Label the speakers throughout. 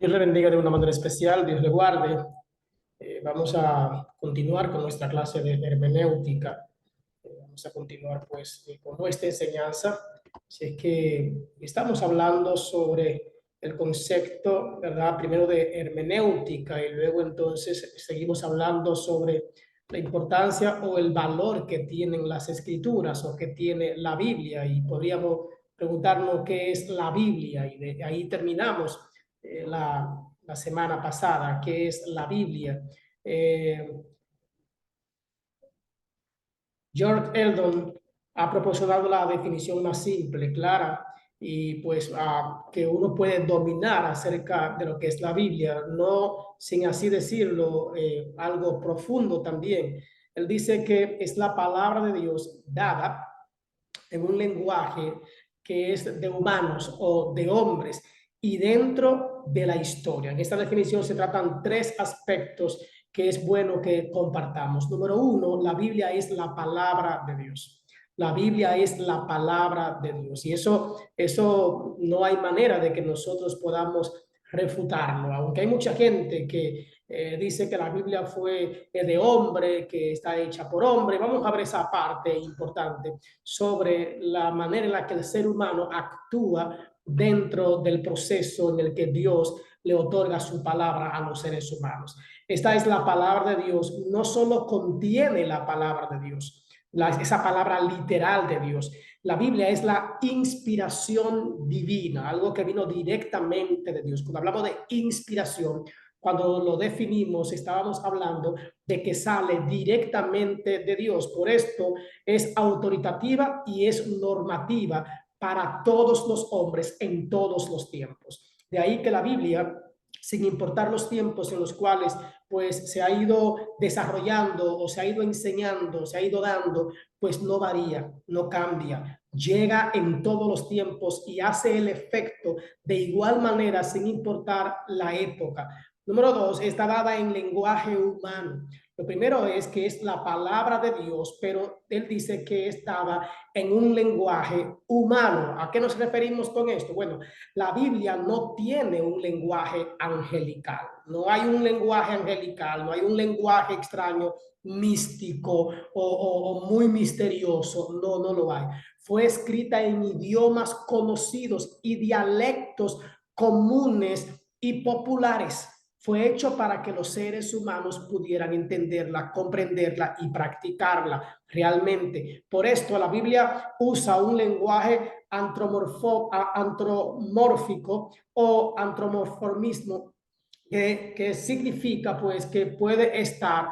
Speaker 1: Dios le bendiga de una manera especial, Dios le guarde. Vamos a continuar con nuestra clase de hermenéutica. Vamos a continuar pues con nuestra enseñanza. Así es que estamos hablando sobre el concepto, ¿verdad? Primero de hermenéutica y luego entonces seguimos hablando sobre la importancia o el valor que tienen las escrituras o que tiene la Biblia, y podríamos preguntarnos qué es la Biblia, y de ahí terminamos la semana pasada, qué es la Biblia. Eh, George Eldon ha proporcionado la definición más simple, clara, y pues que uno puede dominar acerca de lo que es la Biblia, no sin así decirlo, algo profundo también. Él dice que es la palabra de Dios dada en un lenguaje que es de humanos o de hombres y dentro de la historia. En esta definición se tratan tres aspectos que es bueno que compartamos. Número uno, la Biblia es la palabra de Dios. La Biblia es la palabra de Dios, y eso no hay manera de que nosotros podamos refutarlo, aunque hay mucha gente que dice que la Biblia fue de hombre, que está hecha por hombre. Vamos a ver esa parte importante sobre la manera en la que el ser humano actúa dentro del proceso en el que Dios le otorga su palabra a los seres humanos. Esta es la palabra de Dios, no solo contiene la palabra de Dios, esa palabra literal de Dios. La Biblia es la inspiración divina, algo que vino directamente de Dios. Cuando hablamos de inspiración, cuando lo definimos, estábamos hablando de que sale directamente de Dios. Por esto es autoritativa y es normativa para todos los hombres en todos los tiempos. De ahí que la Biblia, sin importar los tiempos en los cuales pues se ha ido desarrollando o se ha ido enseñando, se ha ido dando, pues no varía, no cambia, llega en todos los tiempos y hace el efecto de igual manera sin importar la época. Número dos, está dada en lenguaje humano. Lo primero es que es la palabra de Dios, pero él dice que es dada en un lenguaje humano. ¿A qué nos referimos con esto? Bueno, la Biblia no tiene un lenguaje angelical. No hay un lenguaje angelical, no hay un lenguaje extraño, místico o muy misterioso. No, no lo hay. Fue escrita en idiomas conocidos y dialectos comunes y populares. Fue hecho para que los seres humanos pudieran entenderla, comprenderla y practicarla realmente. Por esto la Biblia usa un lenguaje antropomórfico o antropomorfismo, que significa pues que puede estar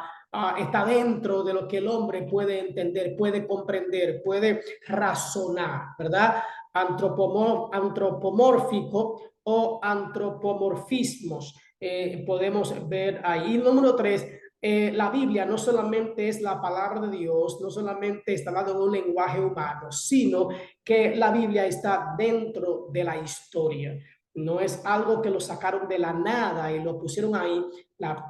Speaker 1: está dentro de lo que el hombre puede entender, puede comprender, puede razonar, ¿verdad? Antropomórfico o antropomorfismos. Podemos ver ahí. Número tres, la Biblia no solamente es la palabra de Dios, no solamente está hablando en un lenguaje humano, sino que la Biblia está dentro de la historia. No es algo que lo sacaron de la nada y lo pusieron ahí.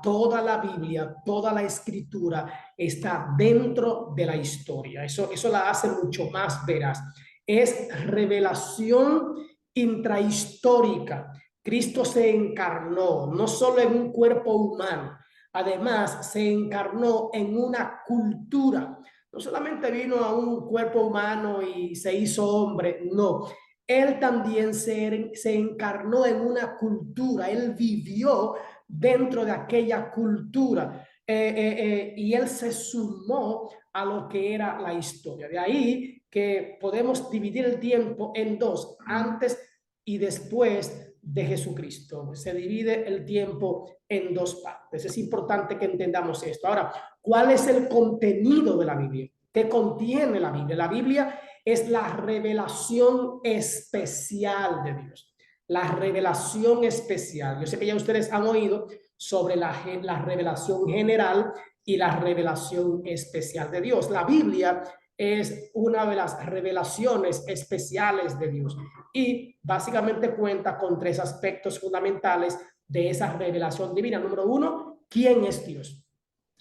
Speaker 1: Toda la Biblia, toda la escritura está dentro de la historia. Eso la hace mucho más veraz. Es revelación intrahistórica. Cristo se encarnó no solo en un cuerpo humano, además se encarnó en una cultura. No solamente vino a un cuerpo humano y se hizo hombre, no. Él también se encarnó en una cultura, él vivió dentro de aquella cultura, y él se sumó a lo que era la historia. De ahí que podemos dividir el tiempo en dos, antes y después de Jesucristo. Se divide el tiempo en dos partes. Es importante que entendamos esto. Ahora, ¿cuál es el contenido de la Biblia? ¿Qué contiene la Biblia? La Biblia es la revelación especial de Dios. La revelación especial. Yo sé que ya ustedes han oído sobre la revelación general y la revelación especial de Dios. La Biblia es una de las revelaciones especiales de Dios y básicamente cuenta con tres aspectos fundamentales de esa revelación divina. Número uno, ¿quién es Dios?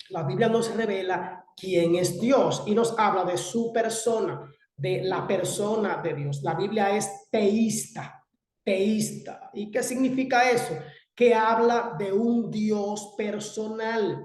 Speaker 1: La Biblia nos revela quién es Dios y nos habla de su persona, de la persona de Dios. La Biblia es teísta, teísta. ¿Y qué significa eso? que habla de un Dios personal,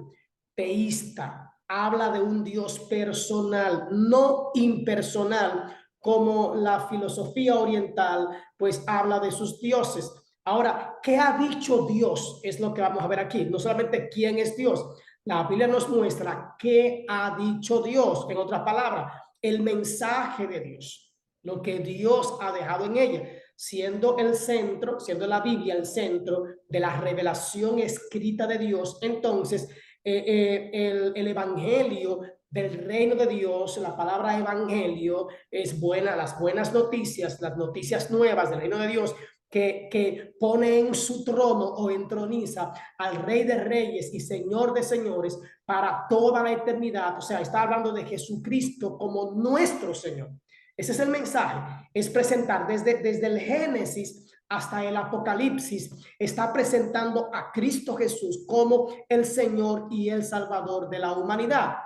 Speaker 1: teísta, habla de un Dios personal, no impersonal, como la filosofía oriental, pues habla de sus dioses. Ahora, ¿qué ha dicho Dios? Es lo que vamos a ver aquí. No solamente quién es Dios. La Biblia nos muestra qué ha dicho Dios. En otras palabras, el mensaje de Dios, lo que Dios ha dejado en ella, siendo el centro, siendo la Biblia el centro de la revelación escrita de Dios. Entonces, el evangelio del reino de Dios, la palabra evangelio es buena, las buenas noticias, las noticias nuevas del reino de Dios, que pone en su trono o entroniza al Rey de Reyes y Señor de Señores para toda la eternidad. O sea, está hablando de Jesucristo como nuestro Señor. Ese es el mensaje, es presentar desde el Génesis hasta el Apocalipsis, está presentando a Cristo Jesús como el Señor y el Salvador de la humanidad.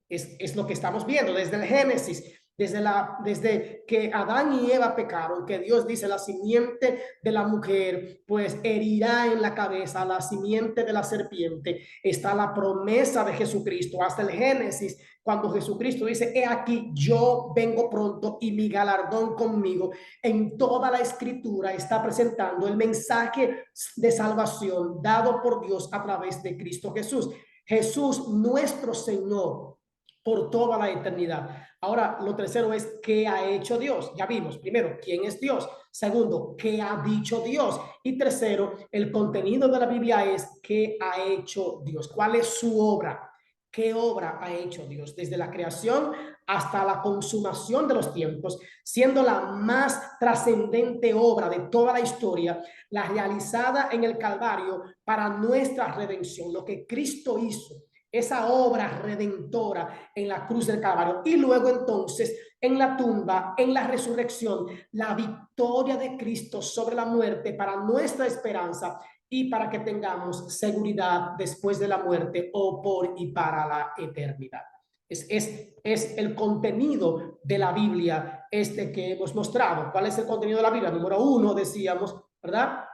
Speaker 1: Es lo que estamos viendo desde el Génesis, desde que Adán y Eva pecaron, que Dios dice la simiente de la mujer pues herirá en la cabeza la simiente de la serpiente. Está la promesa de Jesucristo hasta el Génesis, cuando Jesucristo dice: he aquí, yo vengo pronto y mi galardón conmigo. En toda la escritura está presentando el mensaje de salvación dado por Dios a través de Cristo Jesús. Jesús, nuestro Señor, por toda la eternidad. Ahora, lo tercero es qué ha hecho Dios. Ya vimos, primero, quién es Dios. Segundo, qué ha dicho Dios. Y tercero, el contenido de la Biblia es qué ha hecho Dios. ¿Cuál es su obra? ¿Qué obra ha hecho Dios? Desde la creación hasta la consumación de los tiempos, siendo la más trascendente obra de toda la historia, la realizada en el Calvario para nuestra redención, lo que Cristo hizo, esa obra redentora en la cruz del Calvario, y luego entonces en la tumba, en la resurrección, la victoria de Cristo sobre la muerte para nuestra esperanza y para que tengamos seguridad después de la muerte o por y para la eternidad. Es el contenido de la Biblia este que hemos mostrado. ¿Cuál es el contenido de la Biblia? Número uno, decíamos, ¿verdad?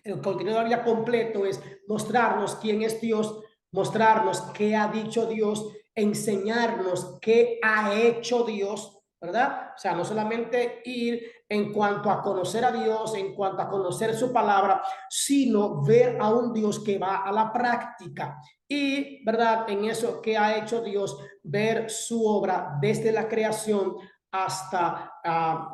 Speaker 1: El contenido de la Biblia completo es mostrarnos quién es Dios, mostrarnos qué ha dicho Dios, enseñarnos qué ha hecho Dios, ¿verdad? O sea, no solamente ir en cuanto a conocer a Dios, en cuanto a conocer su palabra, sino ver a un Dios que va a la práctica. Y, ¿verdad? En eso que ha hecho Dios, ver su obra desde la creación hasta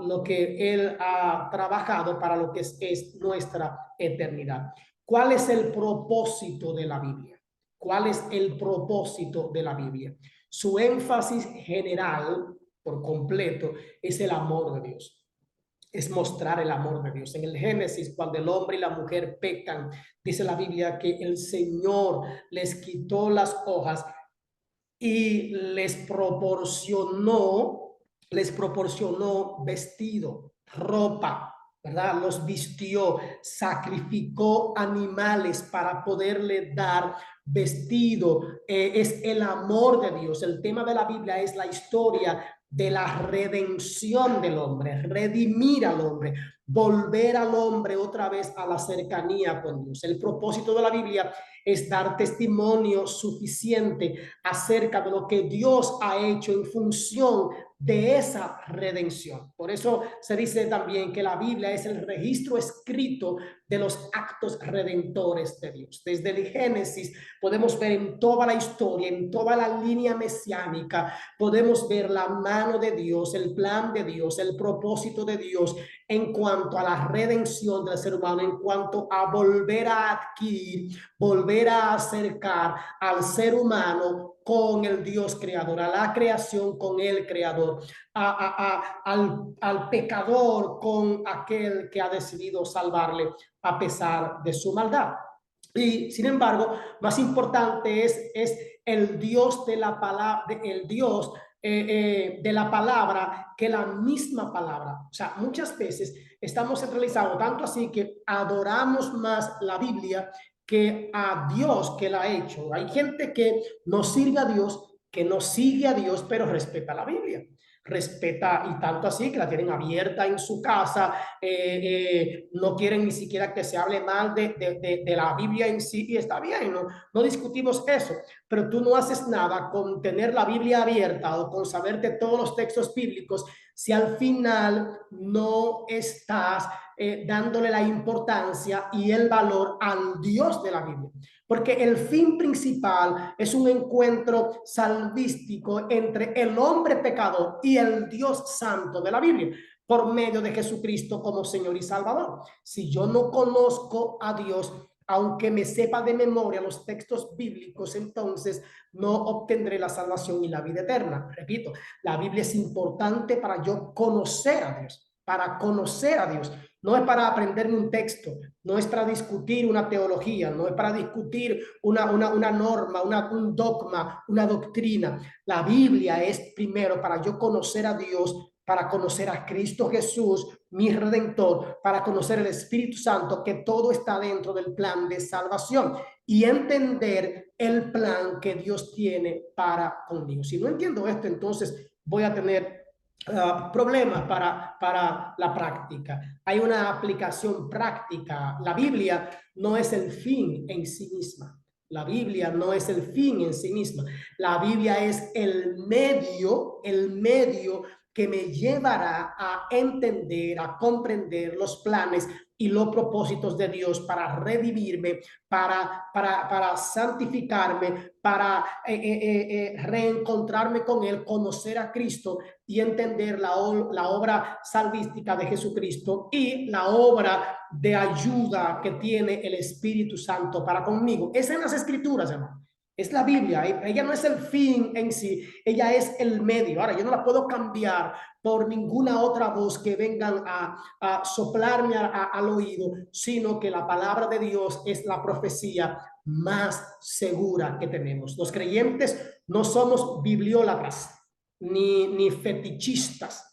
Speaker 1: lo que Él ha trabajado para lo que es nuestra eternidad. ¿Cuál es el propósito de la Biblia? ¿Cuál es el propósito de la Biblia? Su énfasis general, por completo, es el amor de Dios. Es mostrar el amor de Dios. En el Génesis, cuando el hombre y la mujer pecan, dice la Biblia que el Señor les quitó las hojas y les proporcionó vestido, ropa, ¿verdad? Los vistió, sacrificó animales para poderle dar vestido. Es el amor de Dios. El tema de la Biblia es la historia de la redención del hombre, redimir al hombre, volver al hombre otra vez a la cercanía con Dios. El propósito de la Biblia es dar testimonio suficiente acerca de lo que Dios ha hecho en función de esa redención. Por eso se dice también que la Biblia es el registro escrito de los actos redentores de Dios. Desde el Génesis podemos ver en toda la historia, en toda la línea mesiánica, podemos ver la mano de Dios, el plan de Dios, el propósito de Dios en cuanto a la redención del ser humano, en cuanto a volver a adquirir, volver a acercar al ser humano con el Dios creador, a la creación con el creador, al pecador con aquel que ha decidido salvarle a pesar de su maldad. Y sin embargo, más importante es el Dios de la palabra, el Dios de la palabra que la misma palabra. O sea, muchas veces estamos centralizados tanto así que adoramos más la Biblia que a Dios que la ha hecho. Hay gente que no sirve a Dios, que no sigue a Dios, pero respeta la Biblia. respeta, y tanto así que la tienen abierta en su casa, no quieren ni siquiera que se hable mal de la Biblia en sí, y está bien, no discutimos eso, pero tú no haces nada con tener la Biblia abierta o con saberte todos los textos bíblicos si al final no estás dándole la importancia y el valor al Dios de la Biblia. Porque el fin principal es un encuentro salvístico entre el hombre pecador y el Dios santo de la Biblia, por medio de Jesucristo como Señor y Salvador. Si yo no conozco a Dios, aunque me sepa de memoria los textos bíblicos, entonces no obtendré la salvación y la vida eterna. Repito, la Biblia es importante para yo conocer a Dios, para conocer a Dios. No es para aprenderme un texto, no es para discutir una teología, no es para discutir una norma, un dogma, una doctrina. La Biblia es primero para yo conocer a Dios, para conocer a Cristo Jesús, mi Redentor, para conocer el Espíritu Santo, que todo está dentro del plan de salvación y entender el plan que Dios tiene para conmigo. Si no entiendo esto, entonces voy a tener problemas para la práctica. Hay una aplicación práctica. La Biblia no es el fin en sí misma. La Biblia no es el fin en sí misma. La Biblia es el medio que me llevará a entender, a comprender los planes y los propósitos de Dios para redimirme, para santificarme, para reencontrarme con Él, conocer a Cristo y entender la obra salvística de Jesucristo y la obra de ayuda que tiene el Espíritu Santo para conmigo. Es en las Escrituras, hermano. Es la Biblia, ella no es el fin en sí, ella es el medio. Ahora, yo no la puedo cambiar por ninguna otra voz que vengan a soplarme al oído, sino que la palabra de Dios es la profecía más segura que tenemos. Los creyentes no somos bibliólatras ni fetichistas.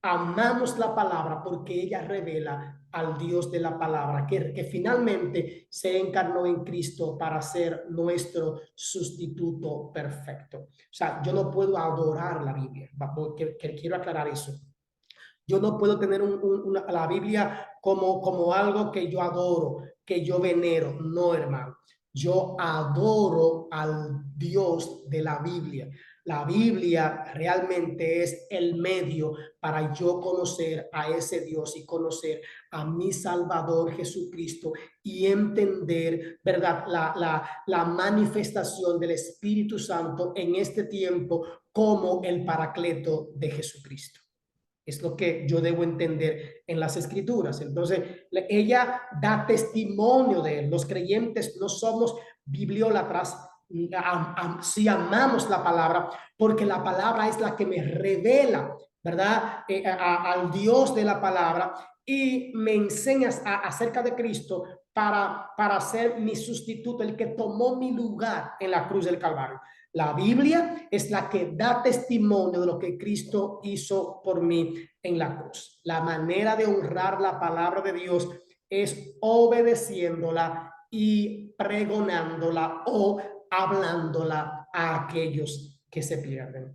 Speaker 1: Amamos la palabra porque ella revela al Dios de la palabra, que finalmente se encarnó en Cristo para ser nuestro sustituto perfecto. O sea, yo no puedo adorar la Biblia, porque quiero aclarar eso. Yo no puedo tener la Biblia como algo que yo adoro, que yo venero. No, hermano. Yo adoro al Dios de la Biblia. La Biblia realmente es el medio para yo conocer a ese Dios y conocer a mi Salvador Jesucristo y entender, ¿verdad?, la manifestación del Espíritu Santo en este tiempo como el Paracleto de Jesucristo. Es lo que yo debo entender en las Escrituras. Entonces, ella da testimonio de él. Los creyentes no somos bibliólatras, si amamos la palabra, porque la palabra es la que me revela, ¿verdad?, al Dios de la palabra y me enseñas acerca de Cristo para ser mi sustituto, el que tomó mi lugar en la cruz del Calvario. La Biblia es la que da testimonio de lo que Cristo hizo por mí en la cruz. La manera de honrar la palabra de Dios es obedeciéndola y pregonándola o hablándola a aquellos que se pierden.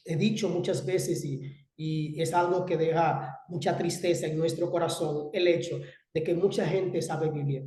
Speaker 1: He dicho muchas veces y es algo que deja mucha tristeza en nuestro corazón, el hecho de que mucha gente sabe Biblia,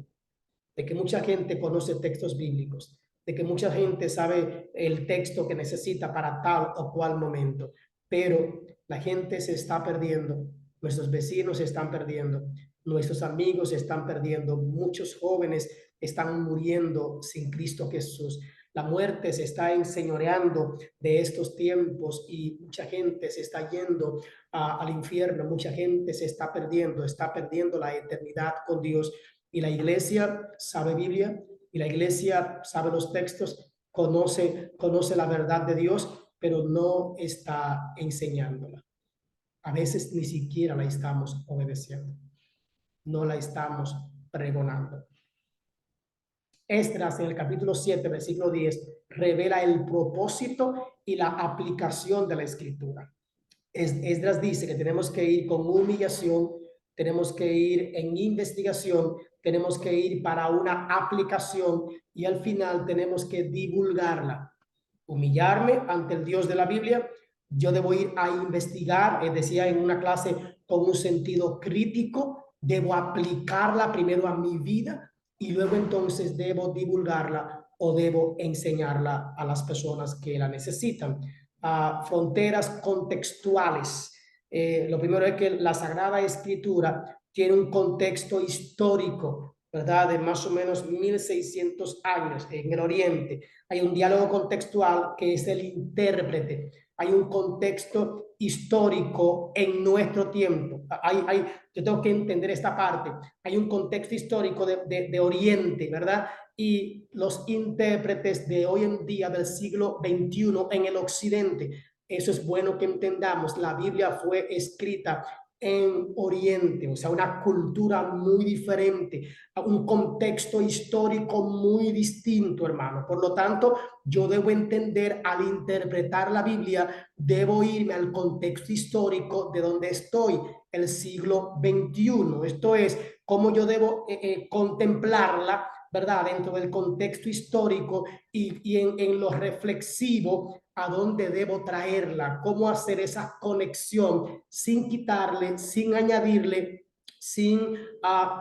Speaker 1: de que mucha gente conoce textos bíblicos, de que mucha gente sabe el texto que necesita para tal o cual momento, pero la gente se está perdiendo, nuestros vecinos se están perdiendo, nuestros amigos se están perdiendo, muchos jóvenes están muriendo sin Cristo Jesús. La muerte se está enseñoreando de estos tiempos y mucha gente se está yendo al infierno, mucha gente se está perdiendo la eternidad con Dios. Y la iglesia sabe Biblia, y la iglesia sabe los textos, conoce la verdad de Dios, pero no está enseñándola. A veces ni siquiera la estamos obedeciendo, no la estamos pregonando. Esdras en el capítulo 7, versículo 10, revela el propósito y la aplicación de la escritura. Esdras dice que tenemos que ir con humillación, tenemos que ir en investigación, tenemos que ir para una aplicación y al final tenemos que divulgarla. Humillarme ante el Dios de la Biblia, yo debo ir a investigar, decía en una clase, con un sentido crítico, debo aplicarla primero a mi vida y luego entonces debo divulgarla o debo enseñarla a las personas que la necesitan. Fronteras contextuales. Lo primero es que la Sagrada Escritura tiene un contexto histórico, ¿verdad? De más o menos 1600 años en el Oriente. Hay un diálogo contextual que es el intérprete. Hay un contexto histórico en nuestro tiempo. Yo tengo que entender esta parte. Hay un contexto histórico de Oriente, ¿verdad? Y los intérpretes de hoy en día del siglo XXI en el Occidente. Eso es bueno que entendamos. La Biblia fue escrita en Oriente, o sea, una cultura muy diferente, un contexto histórico muy distinto, hermano. Por lo tanto, yo debo entender al interpretar la Biblia, debo irme al contexto histórico de donde estoy, el siglo XXI. Esto es, cómo yo debo contemplarla, ¿verdad? Dentro del contexto histórico y en lo reflexivo, a dónde debo traerla, cómo hacer esa conexión sin quitarle, sin añadirle, sin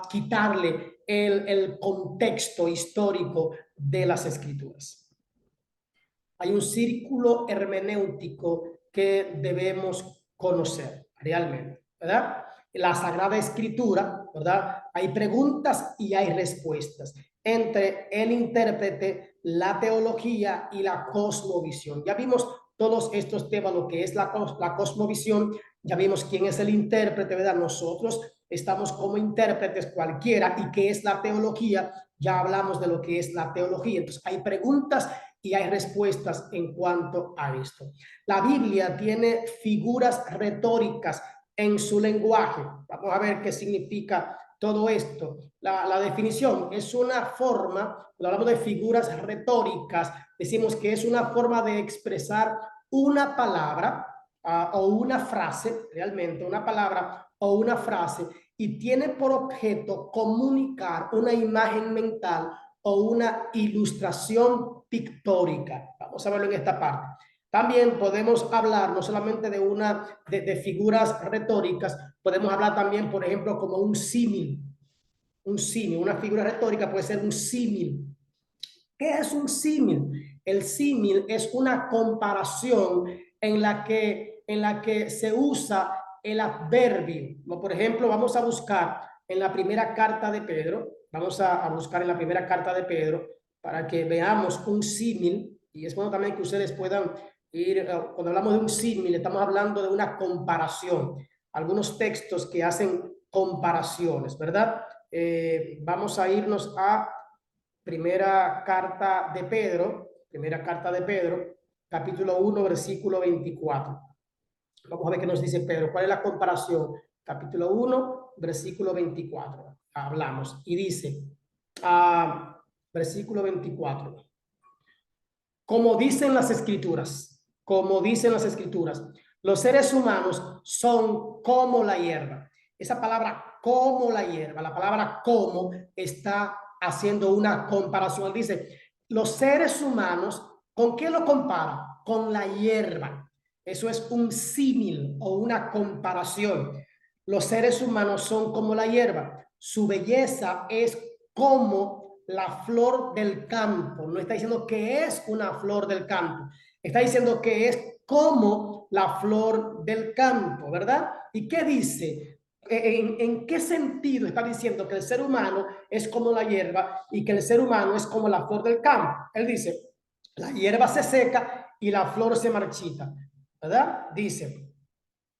Speaker 1: quitarle el contexto histórico de las escrituras. Hay un círculo hermenéutico que debemos conocer realmente, ¿verdad? La Sagrada Escritura, ¿verdad? Hay preguntas y hay respuestas entre el intérprete, la teología y la cosmovisión. Ya vimos todos estos temas, lo que es la cosmovisión, ya vimos quién es el intérprete, ¿verdad? Nosotros estamos como intérpretes cualquiera, y qué es la teología, ya hablamos de lo que es la teología. Entonces hay preguntas y hay respuestas en cuanto a esto. La Biblia tiene figuras retóricas en su lenguaje. Vamos a ver qué significa todo esto. La definición es una forma, cuando hablamos de figuras retóricas, decimos que es una forma de expresar una palabra o una frase, realmente una palabra o una frase, y tiene por objeto comunicar una imagen mental o una ilustración pictórica. Vamos a verlo en esta parte. También podemos hablar no solamente de figuras retóricas, podemos hablar también, por ejemplo, como un símil. Un símil, una figura retórica puede ser un símil. ¿Qué es un símil? El símil es una comparación en la que se usa el adverbio. Por ejemplo, vamos a buscar en la primera carta de Pedro, vamos a buscar en la primera carta de Pedro para que veamos un símil, y es bueno también que ustedes puedan ir, cuando hablamos de un símil, estamos hablando de una comparación, algunos textos que hacen comparaciones, ¿verdad? Vamos a irnos a primera carta de Pedro, capítulo 1, versículo 24. Vamos a ver qué nos dice Pedro. ¿Cuál es la comparación? Capítulo 1, versículo 24. Hablamos y dice, versículo 24. Como dicen las escrituras, los seres humanos son como la hierba. Esa palabra como la hierba, la palabra como está haciendo una comparación. Él dice, los seres humanos, ¿con qué lo compara? Con la hierba. Eso es un símil o una comparación. Los seres humanos son como la hierba. Su belleza es como la flor del campo. No está diciendo que es una flor del campo. Está diciendo que es como la flor del campo, ¿verdad? ¿Y qué dice? ¿En qué sentido está diciendo que el ser humano es como la hierba y que el ser humano es como la flor del campo? Él dice, la hierba se seca y la flor se marchita, ¿verdad? Dice,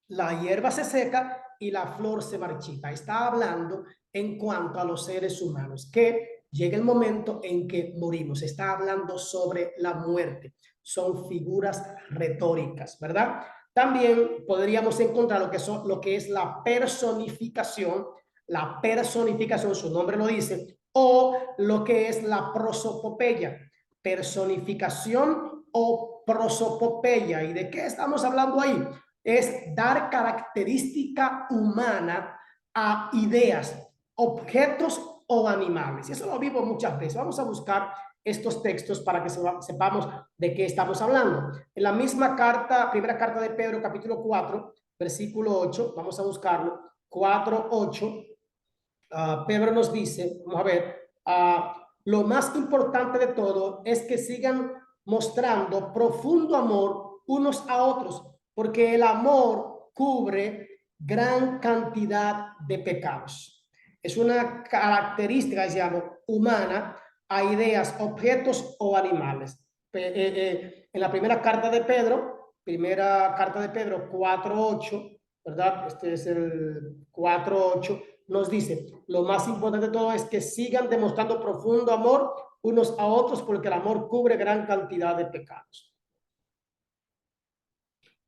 Speaker 1: la hierba se seca y la flor se marchita. Está hablando en cuanto a los seres humanos, que llega el momento en que morimos. Está hablando sobre la muerte. Son figuras retóricas, ¿verdad? También podríamos encontrar lo que es la personificación. La personificación, su nombre lo dice, o lo que es la prosopopeya. Personificación o prosopopeya. ¿Y de qué estamos hablando ahí? Es dar característica humana a ideas, objetos o animales. Y eso lo vivo muchas veces. Vamos a buscar estos textos para que sepamos de qué estamos hablando. En la misma carta, primera carta de Pedro, capítulo 4, versículo 8, vamos a buscarlo, 4, 8, Pedro nos dice, vamos a ver, lo más importante de todo es que sigan mostrando profundo amor unos a otros, porque el amor cubre gran cantidad de pecados. Es una característica, digamos, humana a ideas, objetos o animales. En la primera carta de Pedro, 4:8, ¿verdad? Este es el 4:8, nos dice, lo más importante de todo es que sigan demostrando profundo amor unos a otros, porque el amor cubre gran cantidad de pecados.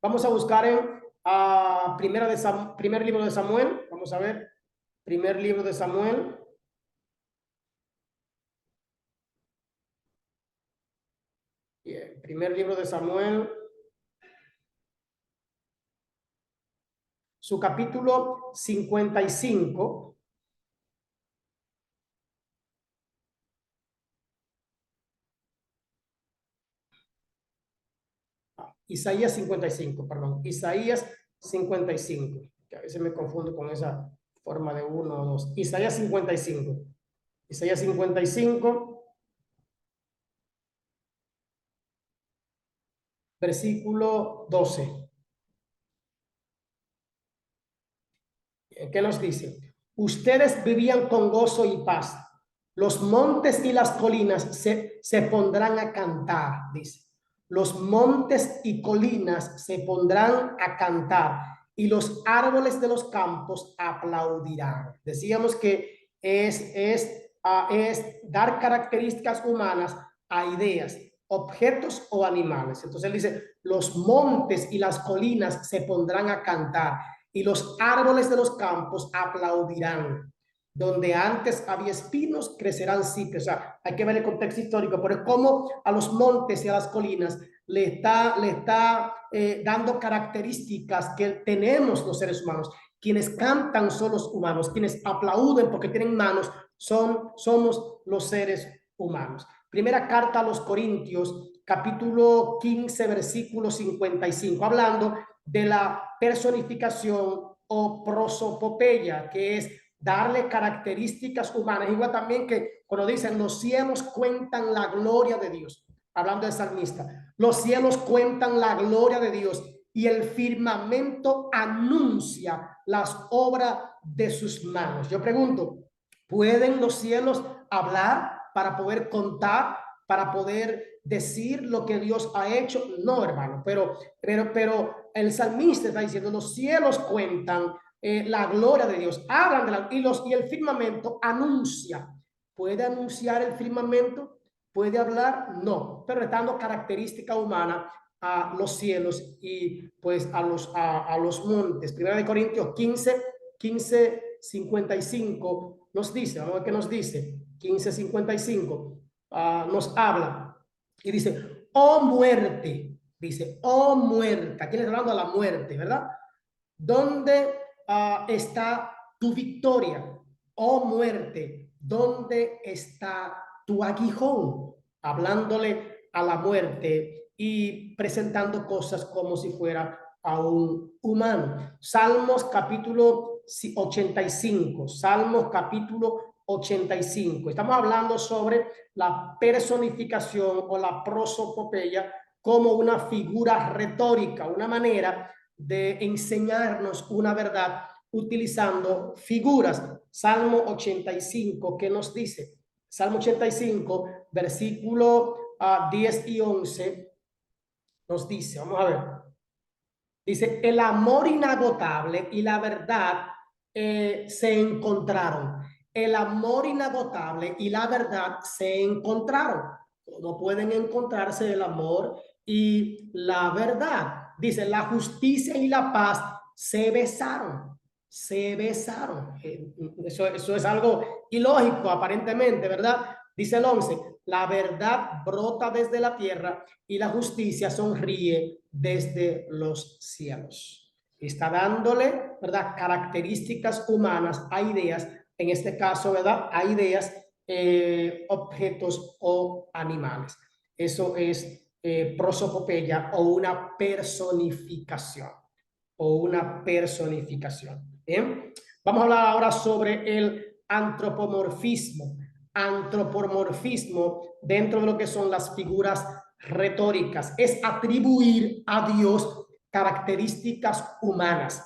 Speaker 1: Vamos a buscar en primer libro de Samuel. Vamos a ver, primer libro de Samuel. Bien, primer libro de Samuel. Su capítulo 55. Isaías 55, perdón. Isaías 55. Que a veces me confundo con esa forma de 1 o 2. Isaías 55. Isaías 55, versículo 12. ¿Qué nos dice? Ustedes vivían con gozo y paz. Los montes y las colinas se pondrán a cantar, dice. Los montes y colinas se pondrán a cantar y los árboles de los campos aplaudirán. Decíamos que es dar características humanas a ideas, objetos o animales. Entonces él dice, los montes y las colinas se pondrán a cantar y los árboles de los campos aplaudirán. Donde antes había espinos, crecerán cipreses. O sea, hay que ver el contexto histórico, pero es como a los montes y a las colinas le está dando características que tenemos los seres humanos. Quienes cantan son los humanos, quienes aplauden porque tienen manos somos los seres humanos. Primera carta a los Corintios, capítulo 15, versículo 55, hablando de la personificación o prosopopeya, que es darle características humanas, igual también que cuando dicen los cielos cuentan la gloria de Dios, hablando del salmista, los cielos cuentan la gloria de Dios y el firmamento anuncia las obras de sus manos. Yo pregunto, ¿pueden los cielos hablar para poder contar, para poder decir lo que Dios ha hecho? No, hermano, pero el salmista está diciendo, los cielos cuentan la gloria de Dios, hablan de y el firmamento anuncia. ¿Puede anunciar el firmamento? ¿Puede hablar? No, pero está dando característica humana a los cielos y pues a los montes. Primera de Corintios 15:55 nos dice, vamos a ver qué nos dice. 15:55 nos habla y dice, oh muerte, dice, oh muerte, aquí le está hablando a la muerte, ¿verdad? ¿Dónde está tu victoria? Oh muerte, ¿dónde está tu aguijón? Hablándole a la muerte y presentando cosas como si fuera a un humano. Salmos capítulo 85, Salmos capítulo 85. Estamos hablando sobre la personificación o la prosopopeya como una figura retórica, una manera de enseñarnos una verdad utilizando figuras. Salmo 85, ¿qué nos dice? Salmo 85, versículo 10 y 11, nos dice, vamos a ver, dice, el amor inagotable y la verdad se encontraron. El amor inagotable y la verdad se encontraron. No pueden encontrarse el amor y la verdad. Dice, la justicia y la paz se besaron. Se besaron. Eso es algo ilógico aparentemente, ¿verdad? Dice el 11, la verdad brota desde la tierra y la justicia sonríe desde los cielos. Está dándole, ¿verdad?, características humanas a ideas, en este caso, ¿verdad?, a ideas objetos o animales. Eso es prosopopeya o una personificación. Bien, vamos a hablar ahora sobre el antropomorfismo. Antropomorfismo dentro de lo que son las figuras retóricas es atribuir a Dios características humanas.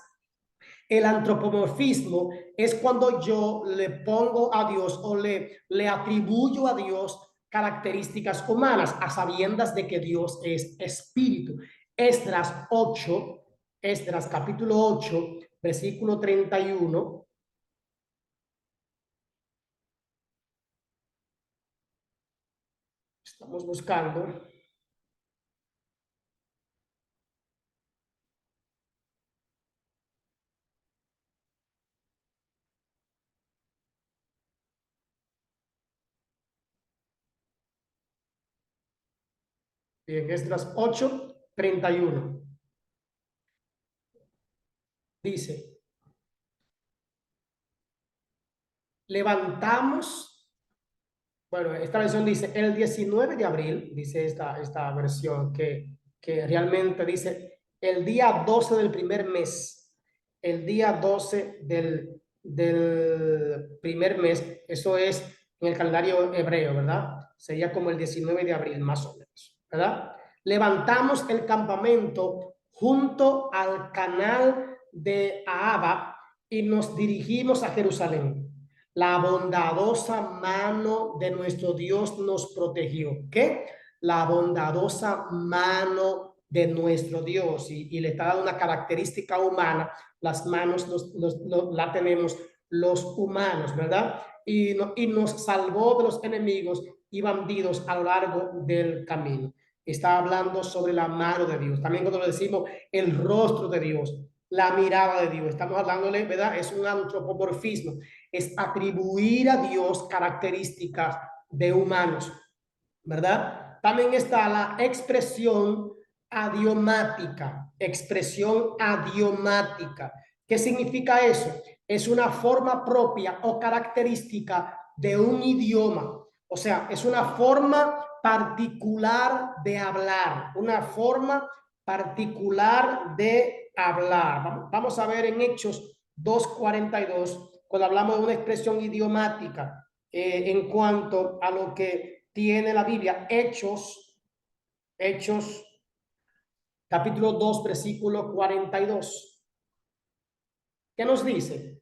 Speaker 1: El antropomorfismo es cuando yo le pongo a Dios o le atribuyo a Dios características humanas a sabiendas de que Dios es espíritu. Esdras 8, Esdras capítulo 8, versículo 31. Estamos buscando. Bien, Esdras 8, 31. Dice, levantamos. Bueno, esta versión dice el 19 de abril, dice esta versión que realmente dice el día 12 del primer mes, el día 12 del primer mes, eso es en el calendario hebreo, ¿verdad? Sería como el 19 de abril, más o menos, ¿verdad? Levantamos el campamento junto al canal de Ahava y nos dirigimos a Jerusalén. La bondadosa mano de nuestro Dios nos protegió. ¿Qué? La bondadosa mano de nuestro Dios. Y le está dando una característica humana. Las manos la tenemos los humanos, ¿verdad? Y nos salvó de los enemigos y bandidos a lo largo del camino. Está hablando sobre la mano de Dios. También cuando decimos el rostro de Dios, la mirada de Dios. Estamos hablándole, ¿verdad? Es un antropomorfismo, es atribuir a Dios características de humanos, ¿verdad? También está la expresión adiomática. ¿Qué significa eso? Es una forma propia o característica de un idioma. O sea, es una forma particular de hablar, una forma particular de hablar. Vamos a ver en Hechos 2:42, cuando hablamos de una expresión idiomática en cuanto a lo que tiene la Biblia. Hechos capítulo 2, versículo 42. ¿Qué nos dice?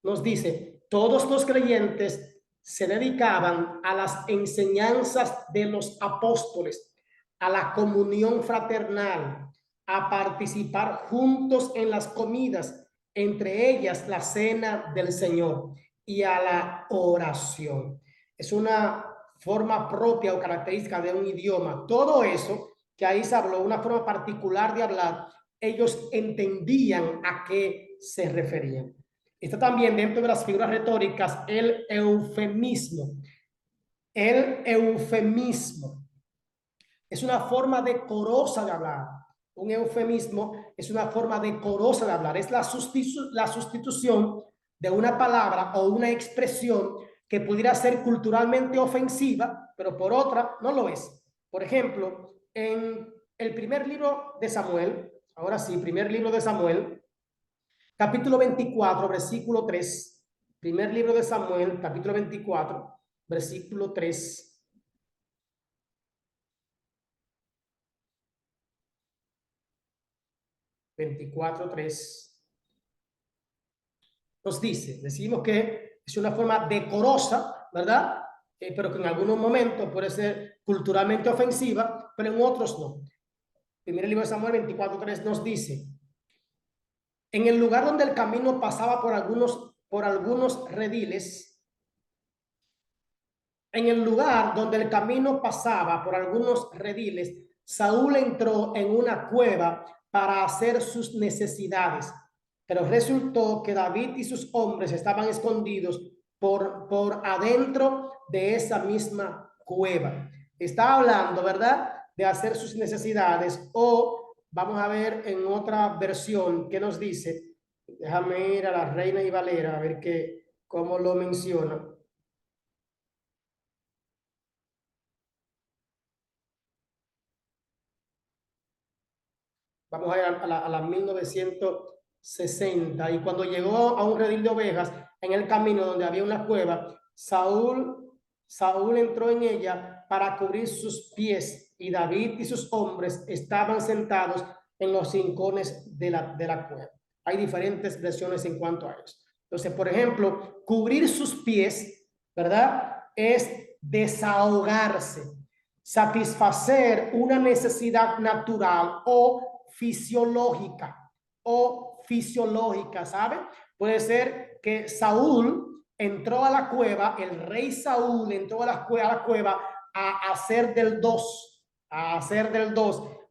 Speaker 1: Nos dice, todos los creyentes se dedicaban a las enseñanzas de los apóstoles, a la comunión fraternal, a participar juntos en las comidas, entre ellas la cena del Señor, y a la oración. Es una forma propia o característica de un idioma. Todo eso que ahí se habló, una forma particular de hablar, ellos entendían a qué se referían. Está también dentro de las figuras retóricas el eufemismo. El eufemismo es una forma decorosa de hablar. Un eufemismo es una forma decorosa de hablar. Es la sustitución de una palabra o una expresión que pudiera ser culturalmente ofensiva, pero por otra no lo es. Por ejemplo, en el primer libro de Samuel, ahora sí, primer libro de Samuel, capítulo 24, versículo 3. Primer libro de Samuel, capítulo 24, versículo 3. 24:3. Nos dice, decimos que es una forma decorosa, ¿verdad? Pero que en algunos momentos puede ser culturalmente ofensiva, pero en otros no. Primer libro de Samuel 24:3 nos dice, en el lugar donde el camino pasaba por algunos rediles, en el lugar donde el camino pasaba por algunos rediles, Saúl entró en una cueva para hacer sus necesidades, pero resultó que David y sus hombres estaban escondidos por adentro de esa misma cueva. Está hablando, ¿verdad?, de hacer sus necesidades, o vamos a ver en otra versión que nos dice, déjame ir a la Reina y Valera a ver cómo lo menciona. vamos a ir a la 1960, y cuando llegó a un redil de ovejas, en el camino donde había una cueva, Saúl entró en ella para cubrir sus pies, y David y sus hombres estaban sentados en los rincones de la cueva. Hay diferentes versiones en cuanto a eso. Entonces, por ejemplo, cubrir sus pies, ¿verdad? Es desahogarse, satisfacer una necesidad natural o fisiológica, ¿sabe? Puede ser que Saúl entró a la cueva, el rey Saúl entró a la cueva a hacer del dos,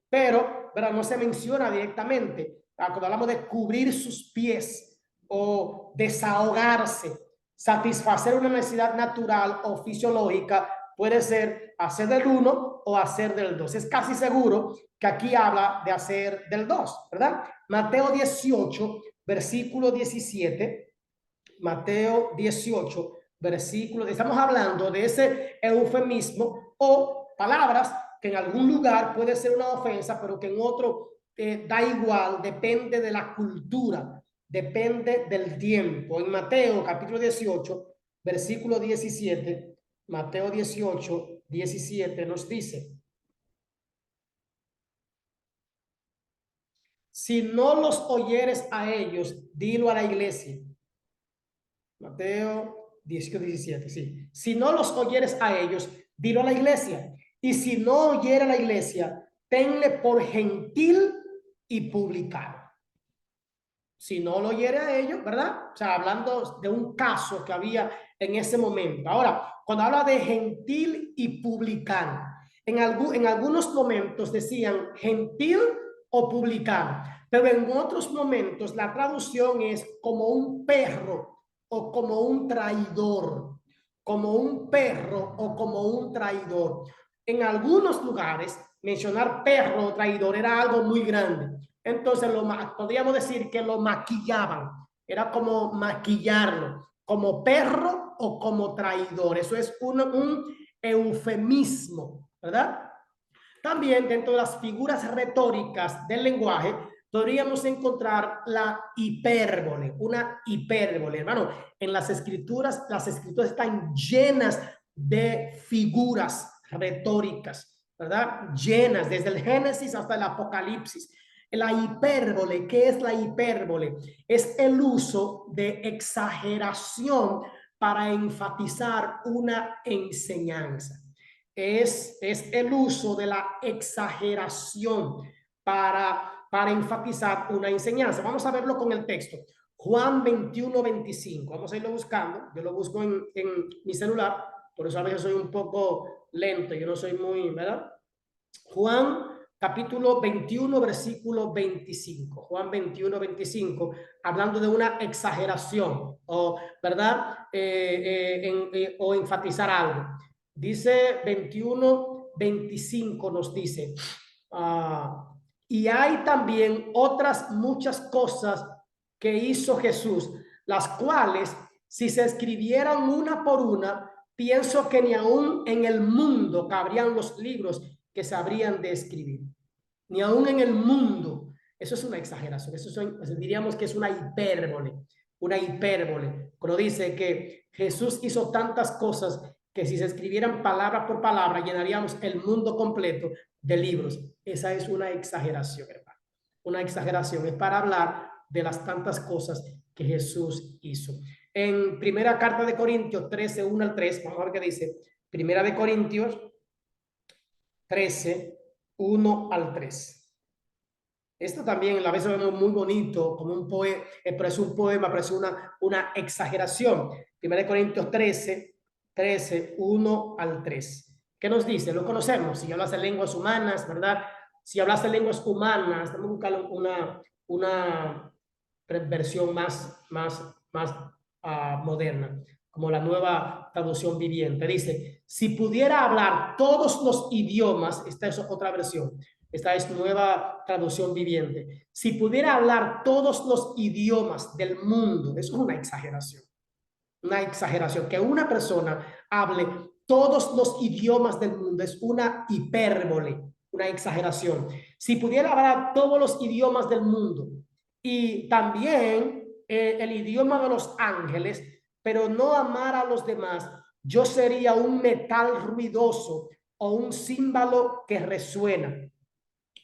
Speaker 1: pero ¿verdad? No se menciona directamente. Cuando hablamos de cubrir sus pies o desahogarse, satisfacer una necesidad natural o fisiológica, puede ser hacer del uno o hacer del dos. Es casi seguro que aquí habla de hacer del dos, ¿verdad? Mateo 18, versículo 17. Mateo 18, versículo. Estamos hablando de ese eufemismo o palabras que en algún lugar puede ser una ofensa, pero que en otro da igual, depende de la cultura, depende del tiempo. En Mateo capítulo 18, versículo 17, Mateo 18, 17 nos dice: si no los oyeres a ellos, dilo a la iglesia. Mateo 18, 17, sí. Si no los oyeres a ellos, dilo a la iglesia. Y si no oyera a la iglesia, tenle por gentil y publicano. Si no lo oyere a ellos, ¿verdad? O sea, hablando de un caso que había en ese momento. Ahora, cuando habla de gentil y publicano, en algunos momentos decían gentil o publicano, pero en otros momentos la traducción es como un perro o como un traidor, como un perro o como un traidor. En algunos lugares, mencionar perro o traidor era algo muy grande. Entonces, podríamos decir que lo maquillaban. Era como maquillarlo, como perro o como traidor. Eso es un eufemismo, ¿verdad? También dentro de las figuras retóricas del lenguaje podríamos encontrar la hipérbole, una hipérbole. Hermano, en las escrituras están llenas de figuras retóricas, ¿verdad? Llenas, desde el Génesis hasta el Apocalipsis. La hipérbole, ¿qué es la hipérbole? Es el uso de exageración para enfatizar una enseñanza. Es el uso de la exageración para enfatizar una enseñanza. Vamos a verlo con el texto. Juan 21, 25. Vamos a irlo buscando. Yo lo busco en mi celular, por eso a veces soy un poco lento, yo no soy muy, ¿verdad? Juan capítulo 21, versículo 25. Juan 21, 25, hablando de una exageración o, ¿verdad? O enfatizar algo. Dice 21, 25 nos dice, y hay también otras muchas cosas que hizo Jesús, las cuales, si se escribieran una por una, pienso que ni aún en el mundo cabrían los libros que se habrían de escribir. Ni aún en el mundo. Eso es una exageración. Diríamos que es una hipérbole. Una hipérbole. Cuando dice que Jesús hizo tantas cosas que si se escribieran palabra por palabra, llenaríamos el mundo completo de libros. Esa es una exageración, hermano. Una exageración. Es para hablar de las tantas cosas que Jesús hizo. En primera carta de Corintios 13, 1 al 3, vamos a ver qué dice. Primera de Corintios 13, 1 al 3. Esto también a veces vemos muy bonito, como un poema, pero es un poema, pero es una exageración. Primera de Corintios 13, 1 al 3. ¿Qué nos dice? Lo conocemos. Si hablas de lenguas humanas, ¿verdad? Si hablas de lenguas humanas, tenemos que buscar una versión más moderna, como la nueva traducción viviente. Dice, si pudiera hablar todos los idiomas, esta es otra versión, esta es nueva traducción viviente. Si pudiera hablar todos los idiomas del mundo, eso es una exageración. Una exageración. Que una persona hable todos los idiomas del mundo es una hipérbole. una exageración. Si pudiera hablar todos los idiomas del mundo y también el idioma de los ángeles, pero no amar a los demás, yo sería un metal ruidoso o un címbalo que resuena,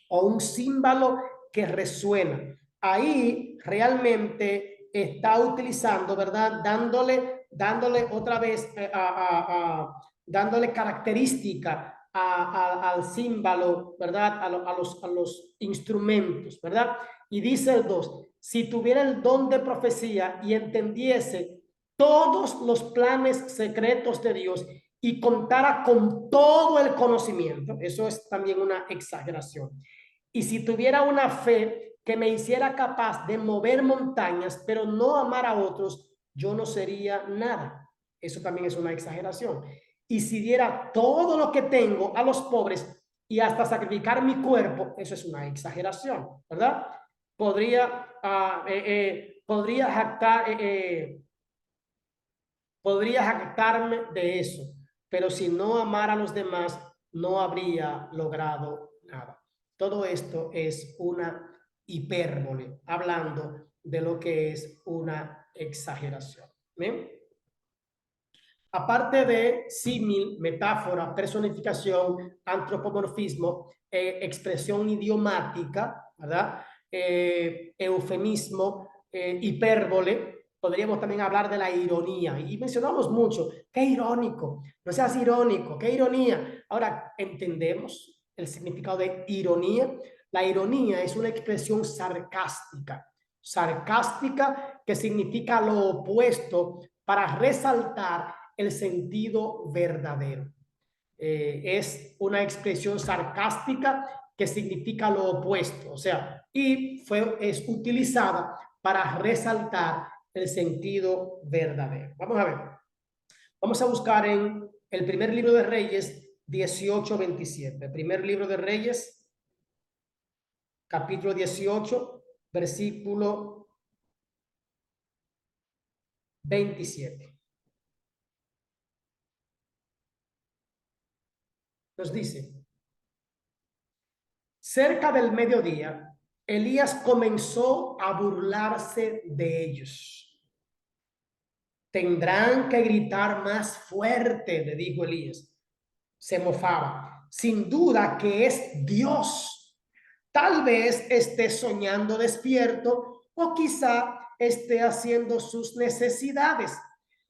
Speaker 1: o un címbalo que resuena. Ahí realmente está utilizando, ¿verdad? Dándole otra vez, dándole característica al címbalo, ¿verdad? A los instrumentos, ¿verdad? Y dice el 2, si tuviera el don de profecía y entendiese todos los planes secretos de Dios y contara con todo el conocimiento, eso es también una exageración. Y si tuviera una fe que me hiciera capaz de mover montañas, pero no amar a otros, yo no sería nada. Eso también es una exageración. Y si diera todo lo que tengo a los pobres y hasta sacrificar mi cuerpo, eso es una exageración, ¿verdad? Podría jactarme de eso, pero si no amara a los demás, no habría logrado nada. Todo esto es una hipérbole, hablando de lo que es una exageración. ¿Bien? Aparte de símil, metáfora, personificación, antropomorfismo, expresión idiomática, ¿verdad? Eufemismo, hipérbole, podríamos también hablar de la ironía. Y mencionamos mucho, qué irónico, no seas irónico, qué ironía. Ahora, ¿entendemos el significado de ironía? La ironía es una expresión sarcástica que significa lo opuesto para resaltar el sentido verdadero. Es una expresión sarcástica que significa lo opuesto, o sea, es utilizada para resaltar el sentido verdadero. Vamos a ver, vamos a buscar en el primer libro de Reyes 18:27. Primer libro de Reyes, capítulo 18, versículo 27. Nos dice: cerca del mediodía, Elías comenzó a burlarse de ellos. Tendrán que gritar más fuerte, le dijo Elías. Se mofaba. Sin duda que es Dios. Tal vez esté soñando despierto o quizá esté haciendo sus necesidades.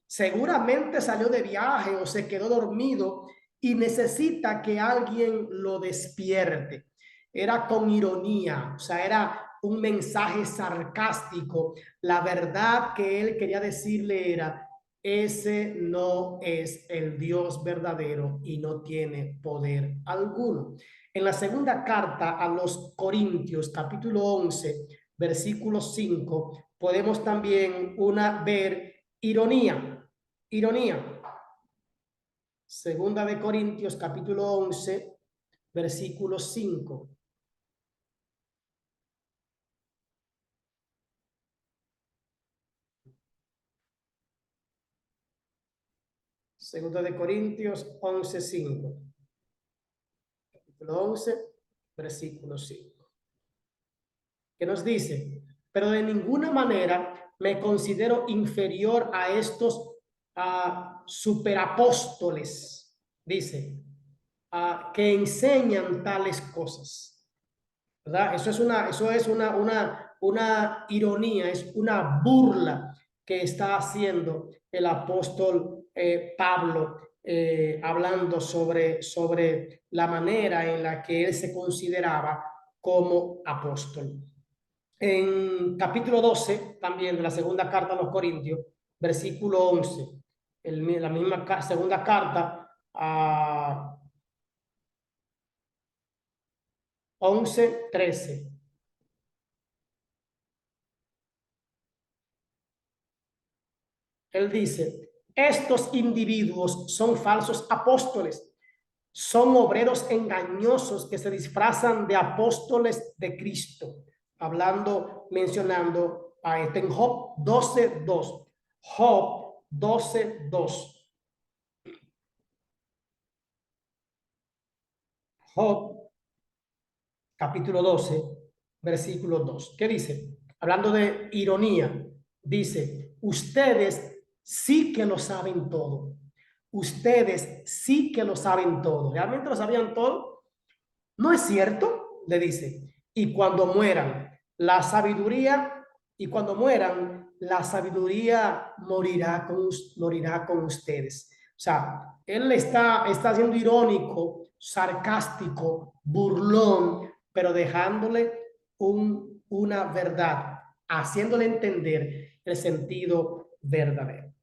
Speaker 1: Seguramente salió de viaje o se quedó dormido y necesita que alguien lo despierte. Era con ironía, o sea, era un mensaje sarcástico. La verdad que él quería decirle era: ese no es el Dios verdadero y no tiene poder alguno. En la segunda carta a los Corintios, capítulo 11, versículo 5, podemos también ver ironía. Ironía. Segunda de Corintios, capítulo 11, versículo 5. Segunda de Corintios 11:5. Capítulo 11, versículo 5. Que nos dice: pero de ninguna manera me considero inferior a estos superapóstoles, dice, que enseñan tales cosas, ¿verdad? Eso es una ironía, es una burla que está haciendo el apóstol Pablo, hablando sobre la manera en la que él se consideraba como apóstol. En capítulo 12, también de la segunda carta a los Corintios, versículo 11, la misma segunda carta a 11:13. Él dice: estos individuos son falsos apóstoles, son obreros engañosos que se disfrazan de apóstoles de Cristo. Mencionando a este en Job 12:2. Job 12:2. Job capítulo 12, versículo 2. ¿Qué dice? Hablando de ironía, dice, ustedes sí que lo saben todo. Ustedes sí que lo saben todo. ¿Realmente lo sabían todo? ¿No es cierto? Le dice. Y cuando mueran, la sabiduría, y cuando mueran, la sabiduría morirá con ustedes. O sea, él está siendo irónico, sarcástico, burlón, pero dejándole una verdad, haciéndole entender el sentido verdadero.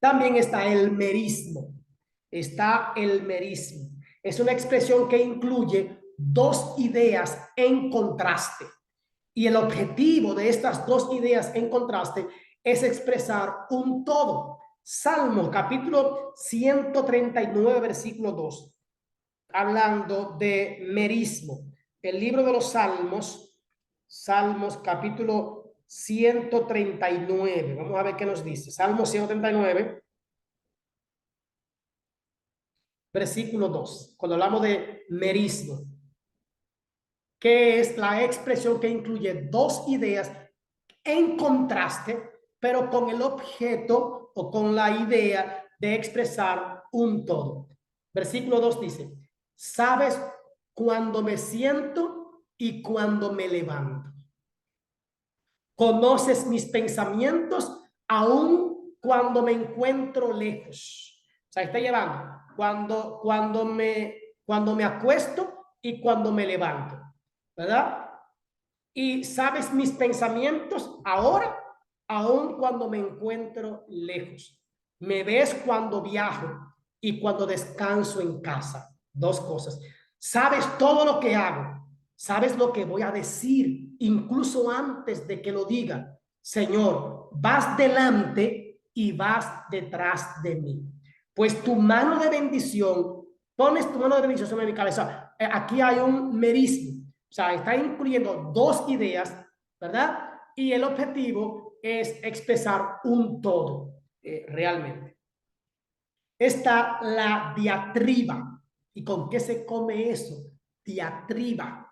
Speaker 1: También está el merismo. Está el merismo. Es una expresión que incluye dos ideas en contraste. Y el objetivo de estas dos ideas en contraste es expresar un todo. Salmo capítulo 139, versículo 2, hablando de merismo. El libro de los Salmos capítulo 139. Vamos a ver qué nos dice. Salmo 139, versículo 2, cuando hablamos de merismo, que es la expresión que incluye dos ideas en contraste, pero con el objeto o con la idea de expresar un todo. Versículo 2 dice, sabes cuando me siento y cuando me levanto. Conoces mis pensamientos aun cuando me encuentro lejos. O sea, está llevando cuando me acuesto y cuando me levanto, ¿verdad? Y sabes mis pensamientos ahora, aun cuando me encuentro lejos. Me ves cuando viajo y cuando descanso en casa. Dos cosas. Sabes todo lo que hago. Sabes lo que voy a decir, incluso antes de que lo diga. Señor, vas delante y vas detrás de mí. Pues tu mano de bendición, pones tu mano de bendición sobre mi cabeza. Aquí hay un merismo. O sea, está incluyendo dos ideas, ¿verdad? Y el objetivo es expresar un todo, realmente. Está la diatriba. ¿Y con qué se come eso? Diatriba.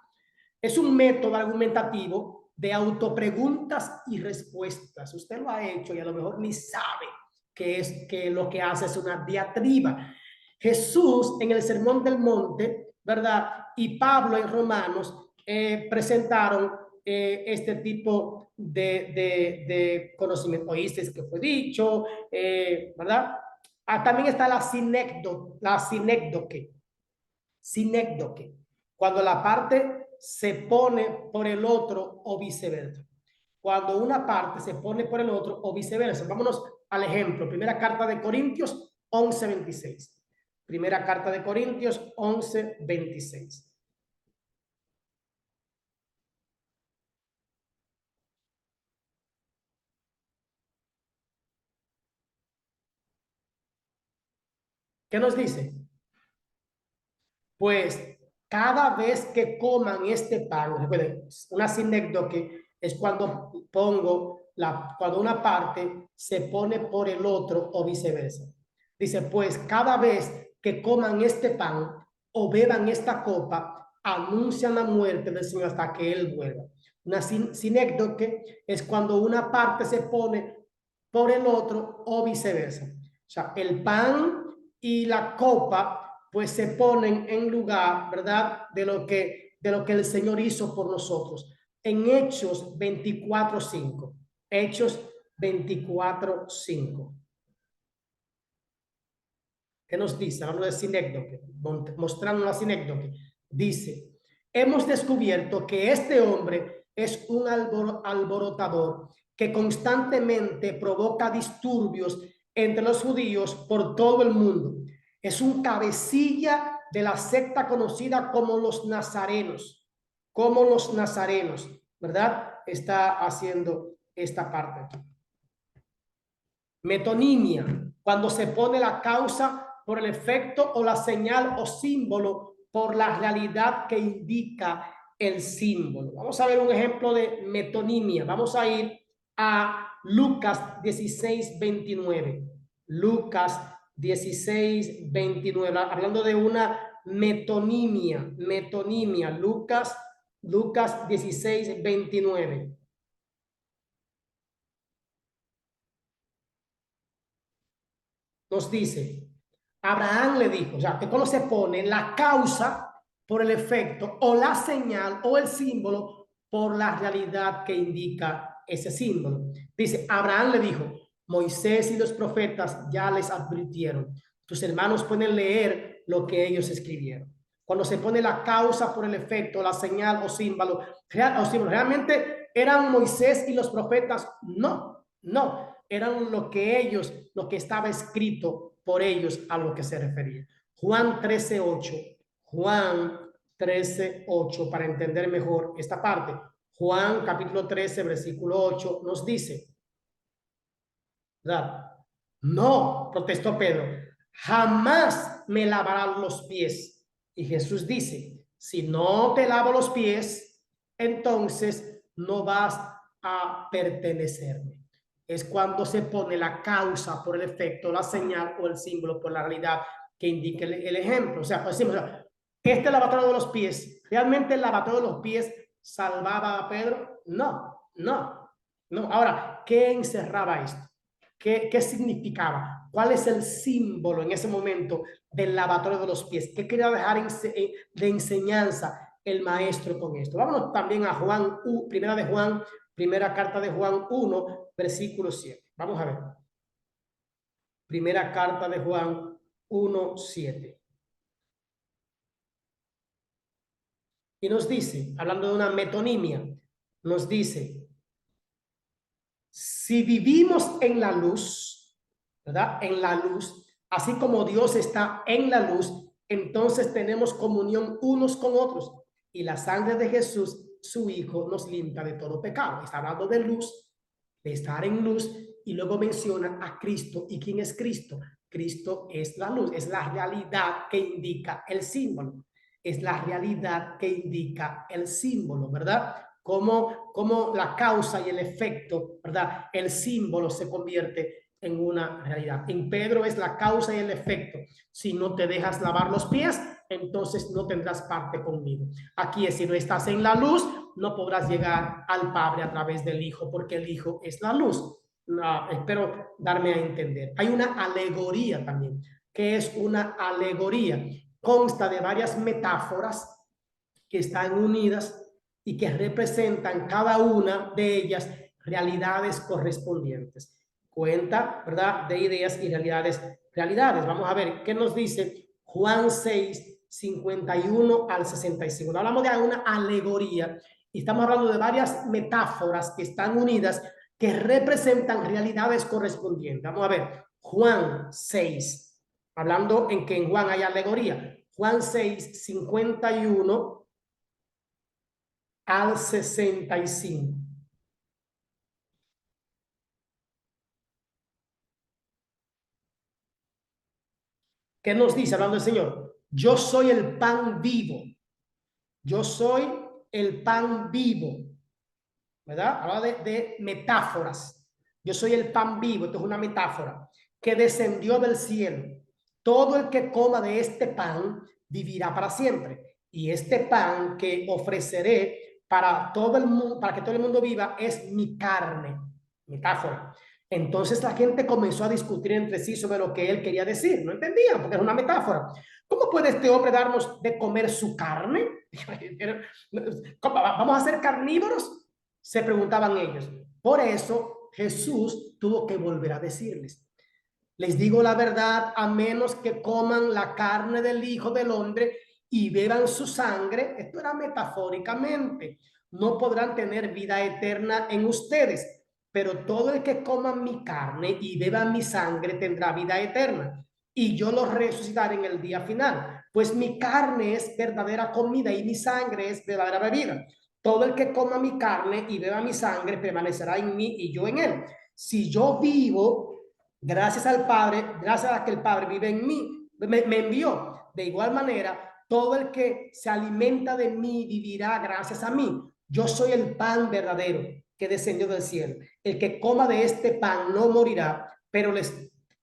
Speaker 1: Es un método argumentativo de autopreguntas y respuestas. Usted lo ha hecho y a lo mejor ni sabe que lo que hace es una diatriba. Jesús en el Sermón del Monte, ¿verdad? Y Pablo en Romanos presentaron este tipo de conocimiento. Oíste que fue dicho, ¿verdad? También está la sinécdoque. Sinécdoque. Cuando la parte se pone por el otro o viceversa. Cuando una parte se pone por el otro o viceversa. Vámonos al ejemplo. Primera carta de Corintios 11:26. Primera carta de Corintios 11:26. ¿Qué nos dice? Pues cada vez que coman este pan, recuerden, una sinécdoque es cuando cuando una parte se pone por el otro o viceversa. Dice, pues cada vez que coman este pan o beban esta copa, anuncian la muerte del Señor hasta que Él vuelva. Una sinécdoque es cuando una parte se pone por el otro o viceversa. O sea, el pan y la copa pues se ponen en lugar, ¿verdad? De lo que el Señor hizo por nosotros. En Hechos 24:5. Hechos 24:5. ¿Qué nos dice? Hablando de sinécdoque, mostrando la sinécdoque. Dice, hemos descubierto que este hombre es un alborotador que constantemente provoca disturbios entre los judíos por todo el mundo. Es un cabecilla de la secta conocida como los nazarenos, ¿verdad? Está haciendo esta parte. Metonimia, cuando se pone la causa por el efecto o la señal o símbolo por la realidad que indica el símbolo. Vamos a ver un ejemplo de metonimia. Vamos a ir a Lucas 16:29. Lucas 16:29, hablando de una metonimia, metonimia. Lucas 16:29. Nos dice, Abraham le dijo, o sea, que cuando se pone la causa por el efecto o la señal o el símbolo por la realidad que indica ese símbolo. Dice, Abraham le dijo, Moisés y los profetas ya les advirtieron. Tus hermanos pueden leer lo que ellos escribieron. Cuando se pone la causa por el efecto, la señal o símbolo, ¿realmente eran Moisés y los profetas? No, no. Eran lo que estaba escrito por ellos a lo que se refería. Juan 13:8. Juan 13:8, para entender mejor esta parte. Juan capítulo 13, versículo 8 nos dice, ¿verdad? No, protestó Pedro, jamás me lavarán los pies. Y Jesús dice, si no te lavo los pies, entonces no vas a pertenecerme. Es cuando se pone la causa por el efecto, la señal o el símbolo por la realidad que indique el ejemplo. O sea, pues decimos, este lavatorio de los pies, ¿realmente el lavatorio de los pies salvaba a Pedro? No, no, no. Ahora, ¿qué encerraba esto? ¿Qué significaba? ¿Cuál es el símbolo en ese momento del lavatorio de los pies? ¿Qué quería dejar de enseñanza el maestro con esto? Vámonos también a Juan, primera carta de Juan 1, versículo 7. Vamos a ver. Primera carta de Juan 1, 7. Y nos dice, hablando de una metonimia, nos dice, si vivimos en la luz, ¿verdad? En la luz, así como Dios está en la luz, entonces tenemos comunión unos con otros. Y la sangre de Jesús, su Hijo, nos limpia de todo pecado. Está hablando de luz, de estar en luz, y luego menciona a Cristo. ¿Y quién es Cristo? Cristo es la luz, es la realidad que indica el símbolo. Es la realidad que indica el símbolo, ¿verdad? Como la causa y el efecto, ¿verdad? El símbolo se convierte en una realidad. En Pedro es la causa y el efecto. Si no te dejas lavar los pies, entonces no tendrás parte conmigo. Aquí es, si no estás en la luz, no podrás llegar al Padre a través del Hijo, porque el Hijo es la luz. No, espero darme a entender. Hay una alegoría también. ¿Qué es una alegoría? Consta de varias metáforas que están unidas y que representan cada una de ellas realidades correspondientes. Cuenta, ¿verdad?, de ideas y realidades. Vamos a ver qué nos dice Juan 6:51 al 65. Hablamos de una alegoría y estamos hablando de varias metáforas que están unidas que representan realidades correspondientes. Vamos a ver, Juan 6, hablando en que en Juan hay alegoría. Juan 6:51 al 65. ¿Qué nos dice hablando el Señor? Yo soy el pan vivo. Yo soy el pan vivo. ¿Verdad? Habla de metáforas. Yo soy el pan vivo. Esto es una metáfora que descendió del cielo. Todo el que coma de este pan vivirá para siempre. Y este pan que ofreceré para todo el mundo, para que todo el mundo viva, es mi carne. Metáfora. Entonces la gente comenzó a discutir entre sí sobre lo que él quería decir. No entendían porque es una metáfora. ¿Cómo puede este hombre darnos de comer su carne? ¿Vamos a ser carnívoros? Se preguntaban ellos. Por eso Jesús tuvo que volver a decirles, les digo la verdad, a menos que coman la carne del Hijo del Hombre y beban su sangre, esto era metafóricamente, no podrán tener vida eterna en ustedes, pero todo el que coma mi carne y beba mi sangre tendrá vida eterna, y yo los resucitaré en el día final, pues mi carne es verdadera comida y mi sangre es verdadera bebida. Todo el que coma mi carne y beba mi sangre permanecerá en mí y yo en él. Si yo vivo gracias al Padre, gracias a que el Padre vive en mí, me envió. De igual manera, todo el que se alimenta de mí vivirá gracias a mí. Yo soy el pan verdadero que descendió del cielo. El que coma de este pan no morirá, pero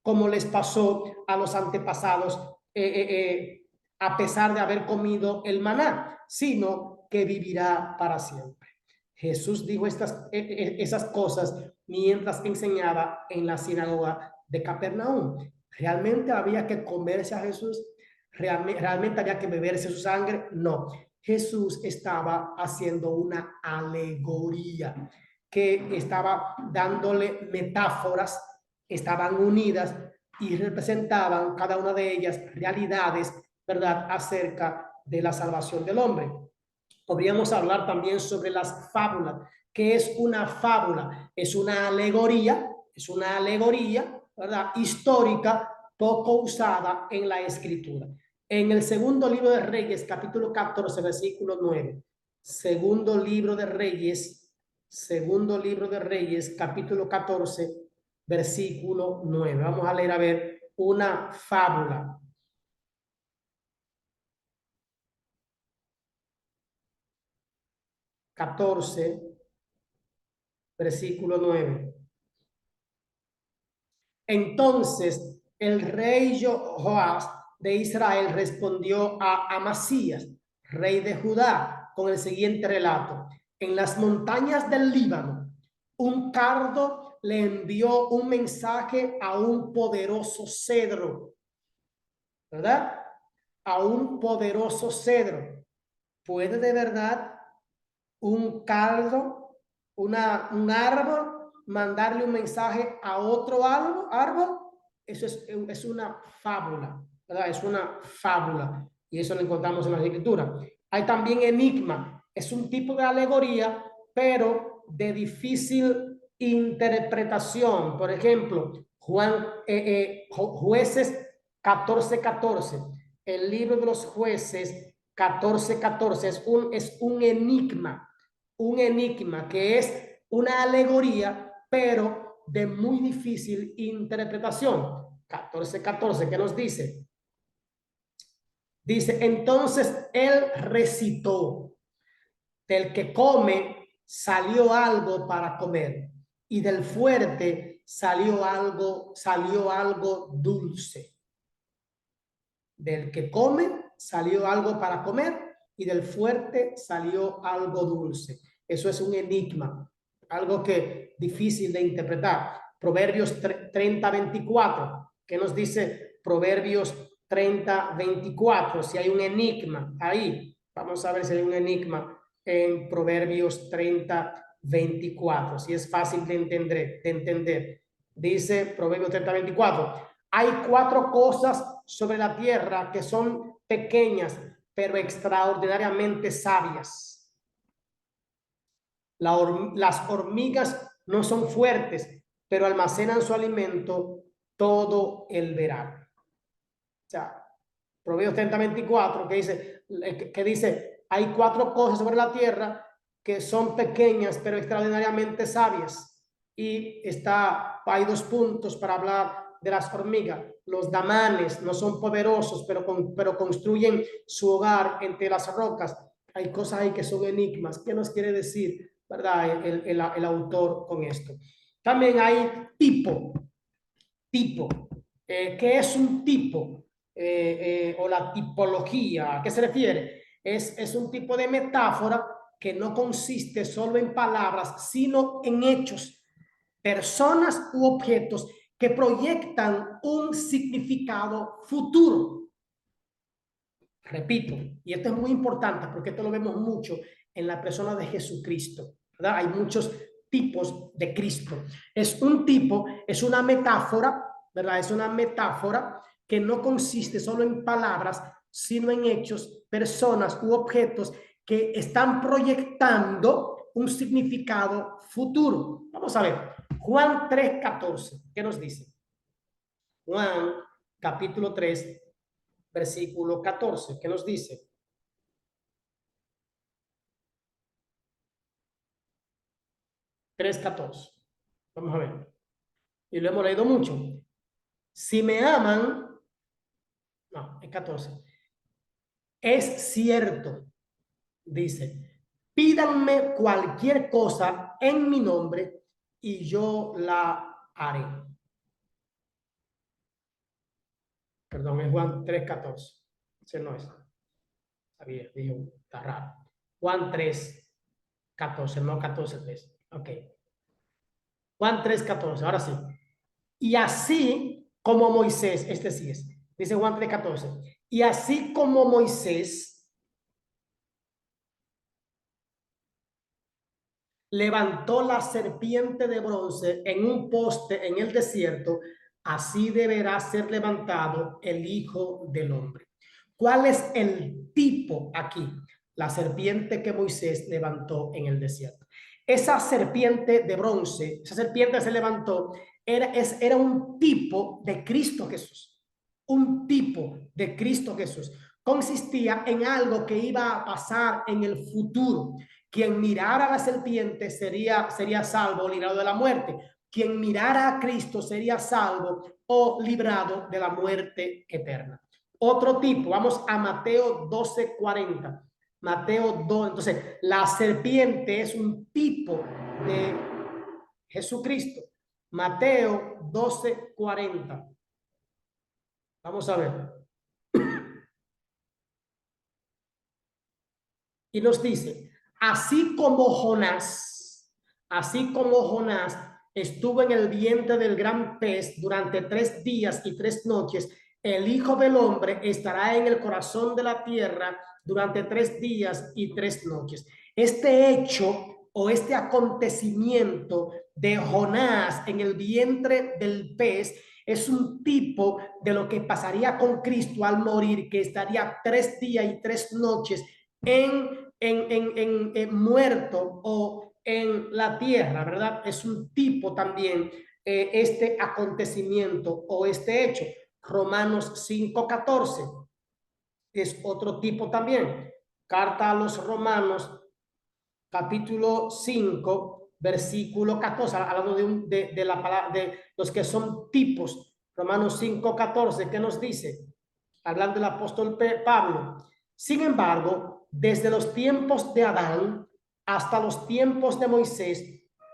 Speaker 1: como les pasó a los antepasados, a pesar de haber comido el maná, sino que vivirá para siempre. Jesús dijo esas cosas mientras enseñaba en la sinagoga de Capernaum. ¿Realmente había que comerse a Jesús? ¿Realmente había que beberse su sangre? No. Jesús estaba haciendo una alegoría que estaba dándole metáforas, estaban unidas y representaban cada una de ellas realidades, ¿verdad?, acerca de la salvación del hombre. Podríamos hablar también sobre las fábulas. ¿Qué es una fábula? Es una alegoría, ¿verdad?, histórica, poco usada en la escritura. En el segundo libro de Reyes, capítulo 14, versículo 9. Segundo libro de Reyes, capítulo 14, versículo 9. Vamos a leer a ver una fábula. 14, versículo 9. Entonces el rey Joás de Israel respondió a Amasías, rey de Judá, con el siguiente relato. En las montañas del Líbano, un cardo le envió un mensaje a un poderoso cedro, ¿verdad? A un poderoso cedro. ¿Puede de verdad un cardo, un árbol, mandarle un mensaje a otro árbol? Eso es una fábula, ¿verdad? Es una fábula. Y eso lo encontramos en la escritura. Hay también enigma. Es un tipo de alegoría, pero de difícil interpretación. Por ejemplo, Jueces 14:14. El libro de los Jueces 14:14 es un enigma. Un enigma que es una alegoría, pero de muy difícil interpretación. 14:14, ¿qué nos dice? Dice, entonces él recitó, del que come salió algo para comer, y del fuerte salió algo dulce. Del que come salió algo para comer, y del fuerte salió algo dulce. Eso es un enigma, algo que difícil de interpretar. Proverbios 30:24. ¿Qué nos dice Proverbios 30:24? Si hay un enigma ahí, vamos a ver si hay un enigma en Proverbios 30:24. Si es fácil de entender. Dice Proverbios 30:24. Hay 4 cosas sobre la tierra que son pequeñas, pero extraordinariamente sabias. Las hormigas no son fuertes, pero almacenan su alimento todo el verano. O sea, Proverbios 30:24 que dice, hay 4 cosas sobre la tierra que son pequeñas, pero extraordinariamente sabias. Y hay 2 puntos para hablar de las hormigas. Los damanes no son poderosos, pero construyen su hogar entre las rocas. Hay cosas ahí que son enigmas. ¿Qué nos quiere decir, verdad, el autor con esto? También hay tipo. ¿Qué es un tipo? O la tipología, ¿a qué se refiere? Es un tipo de metáfora que no consiste solo en palabras, sino en hechos, personas u objetos que proyectan un significado futuro. Repito, y esto es muy importante porque esto lo vemos mucho en la persona de Jesucristo, ¿verdad? Hay muchos tipos de Cristo. Es un tipo, es una metáfora, ¿verdad? Es una metáfora que no consiste solo en palabras, sino en hechos, personas u objetos que están proyectando un significado futuro. Vamos a ver, Juan 3:14, ¿qué nos dice? Juan capítulo 3, versículo 14, ¿qué nos dice? Tres 14. Vamos a ver. Y lo hemos leído mucho. Si me aman, no, es 14. Es cierto, dice, pídanme cualquier cosa en mi nombre y yo la haré. Perdón, es Juan 3:14. Ese no es. Sabía, dijo, está raro. Juan 3, 14, no 14, 3. Ok. Juan 3, 14, ahora sí. Y así como Moisés, este sí es, dice Juan 3, 14. Y así como Moisés levantó la serpiente de bronce en un poste en el desierto, así deberá ser levantado el Hijo del Hombre. ¿Cuál es el tipo aquí? La serpiente que Moisés levantó en el desierto. Esa serpiente de bronce, esa serpiente se levantó, era un tipo de Cristo Jesús. Un tipo de Cristo Jesús. Consistía en algo que iba a pasar en el futuro. Quien mirara a la serpiente sería salvo o librado de la muerte. Quien mirara a Cristo sería salvo o librado de la muerte eterna. Otro tipo, vamos a Mateo 12:40. Mateo 2, entonces la serpiente es un tipo de Jesucristo. Mateo 12:40. Vamos a ver. Y nos dice, así como Jonás estuvo en el vientre del gran pez durante 3 días y 3 noches, el Hijo del Hombre estará en el corazón de la tierra durante 3 días y 3 noches. Este hecho o este acontecimiento de Jonás en el vientre del pez es un tipo de lo que pasaría con Cristo al morir, que estaría 3 días y 3 noches en muerto o en la tierra, ¿verdad? Es un tipo también este acontecimiento o este hecho. Romanos 5:14 es otro tipo también. Carta a los Romanos, capítulo 5, versículo 14, hablando de la palabra, de los que son tipos. Romanos 5:14, ¿qué nos dice? Hablando del apóstol Pablo. Sin embargo, desde los tiempos de Adán hasta los tiempos de Moisés,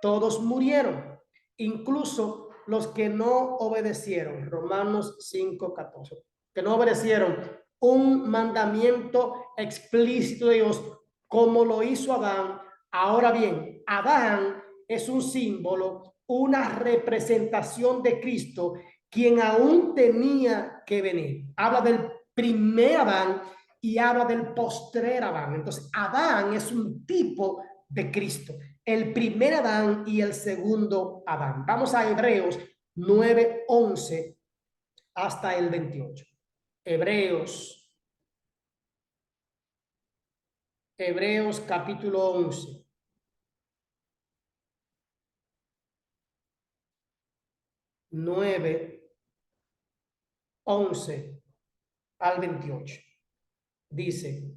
Speaker 1: todos murieron, incluso los que no obedecieron. Romanos 5:14, que no obedecieron un mandamiento explícito de Dios como lo hizo Adán. Ahora bien, Adán es un símbolo, una representación de Cristo, quien aún tenía que venir. Habla del primer Adán y habla del postrer Adán. Entonces, Adán es un tipo de Cristo, el primer Adán y el segundo Adán. Vamos a Hebreos 9:11 hasta el 28. Hebreos capítulo 11. 9:11 al 28. Dice: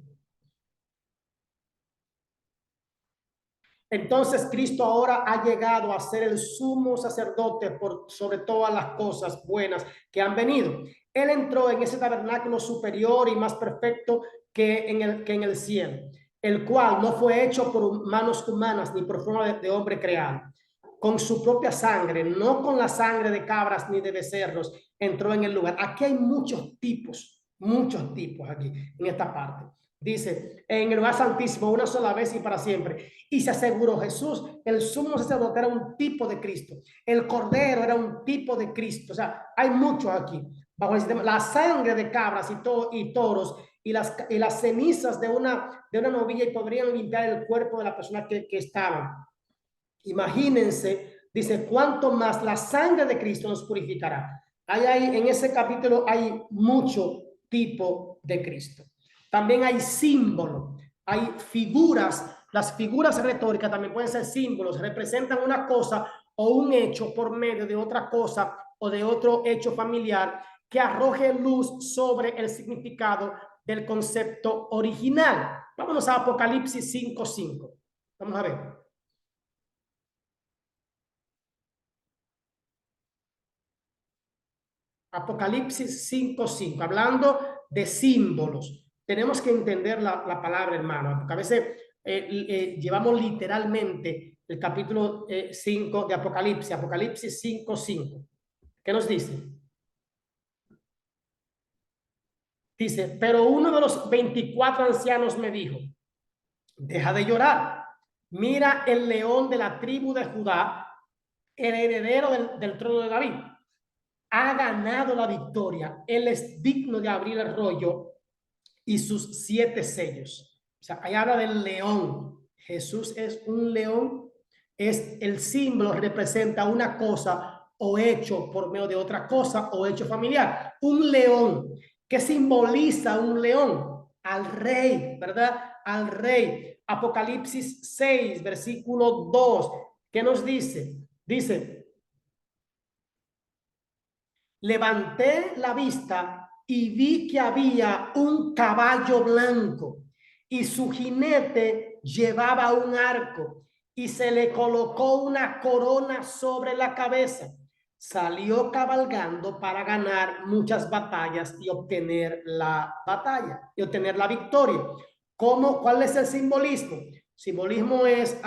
Speaker 1: entonces Cristo ahora ha llegado a ser el sumo sacerdote por sobre todas las cosas buenas que han venido. Él entró en ese tabernáculo superior y más perfecto que en el cielo, el cual no fue hecho por manos humanas ni por forma de hombre creado. Con su propia sangre, no con la sangre de cabras ni de becerros, entró en el lugar. Aquí hay muchos tipos aquí en esta parte. Dice, en el lugar santísimo una sola vez y para siempre. Y se aseguró Jesús, el sumo sacerdote era un tipo de Cristo. El cordero era un tipo de Cristo. O sea, hay mucho aquí. Bajo el sistema, la sangre de cabras y toros y las cenizas de una novilla y podrían limpiar el cuerpo de la persona que estaba. Imagínense, dice, cuánto más la sangre de Cristo nos purificará. En ese capítulo hay mucho tipo de Cristo. También hay símbolos, hay figuras. Las figuras retóricas también pueden ser símbolos, representan una cosa o un hecho por medio de otra cosa o de otro hecho familiar que arroje luz sobre el significado del concepto original. Vámonos a Apocalipsis 5:5. Vamos a ver. Apocalipsis 5:5, hablando de símbolos. Tenemos que entender la palabra, hermano, porque a veces llevamos literalmente el capítulo 5 de Apocalipsis 5:5. ¿Qué nos dice? Dice, pero uno de los 24 ancianos me dijo, deja de llorar. Mira el león de la tribu de Judá, el heredero del trono de David. Ha ganado la victoria. Él es digno de abrir el rollo y sus 7 sellos. O sea, ahí habla del león. Jesús es un león. Es el símbolo, representa una cosa o hecho por medio de otra cosa o hecho familiar. Un león. ¿Qué simboliza un león? Al rey, ¿verdad? Al rey. Apocalipsis 6, versículo 2. ¿Qué nos dice? Dice, levanté la vista y vi que había un caballo blanco y su jinete llevaba un arco y se le colocó una corona sobre la cabeza. Salió cabalgando para ganar muchas batallas y obtener la batalla y obtener la victoria. ¿Cómo? ¿Cuál es el simbolismo? Simbolismo es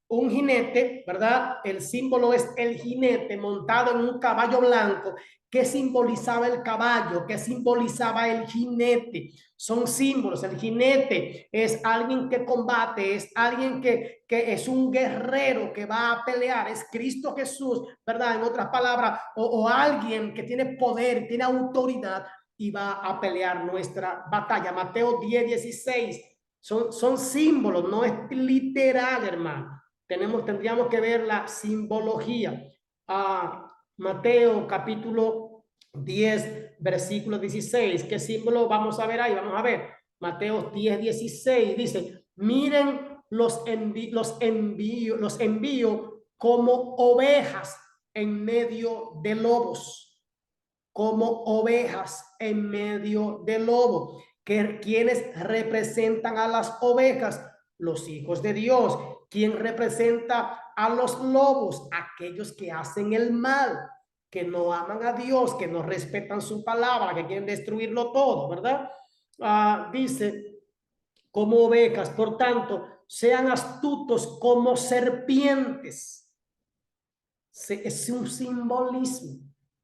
Speaker 1: un jinete, ¿verdad? El símbolo es el jinete montado en un caballo blanco. ¿Qué simbolizaba el caballo? ¿Qué simbolizaba el jinete? Son símbolos. El jinete es alguien que combate, es alguien que es un guerrero que va a pelear, es Cristo Jesús, ¿verdad? En otras palabras, o alguien que tiene poder, tiene autoridad y va a pelear nuestra batalla. Mateo 10:16. Son símbolos, no es literal, hermano. Tendríamos que ver la simbología. Mateo capítulo 10, versículo 16. ¿Qué símbolo vamos a ver ahí? Vamos a ver. Mateo 10:16 dice, miren, los envío como ovejas en medio de lobos, como ovejas en medio de lobos. ¿Quiénes representan a las ovejas? Los hijos de Dios. ¿Quién representa a los lobos? Aquellos que hacen el mal, que no aman a Dios, que no respetan su palabra, que quieren destruirlo todo, ¿verdad? Dice, como ovejas, por tanto, sean astutos como serpientes. Es un simbolismo.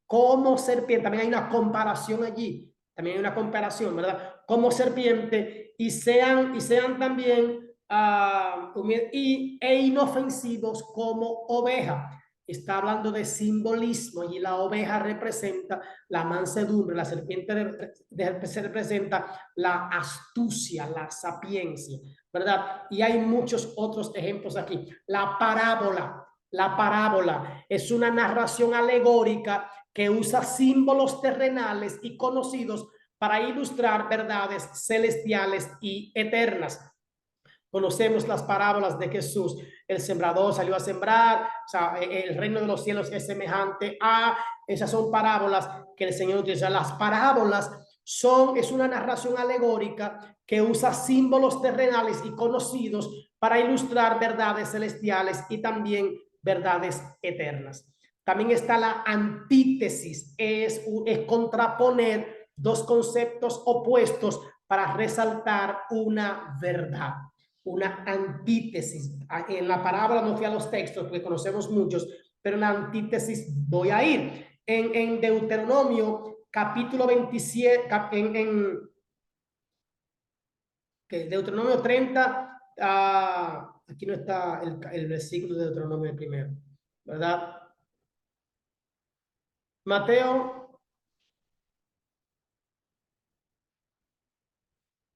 Speaker 1: Como serpiente, también hay una comparación allí, también hay una comparación, ¿verdad? Como serpiente y sean también e inofensivos como oveja. Está hablando de simbolismo y la oveja representa la mansedumbre, la serpiente representa la astucia, la sapiencia, ¿verdad? Y hay muchos otros ejemplos aquí. La parábola. La parábola es una narración alegórica que usa símbolos terrenales y conocidos para ilustrar verdades celestiales y eternas. Conocemos las parábolas de Jesús. El sembrador salió a sembrar, o sea, el reino de los cielos es semejante a, esas son parábolas que el Señor utiliza. Las parábolas es una narración alegórica que usa símbolos terrenales y conocidos para ilustrar verdades celestiales y también verdades eternas. También está la antítesis, es contraponer dos conceptos opuestos para resaltar una verdad, una antítesis. En la parábola no fui a los textos porque conocemos muchos, pero en la antítesis voy a ir. En Deuteronomio capítulo 27, Deuteronomio 30, aquí no está el versículo de Deuteronomio primero, ¿verdad? Mateo,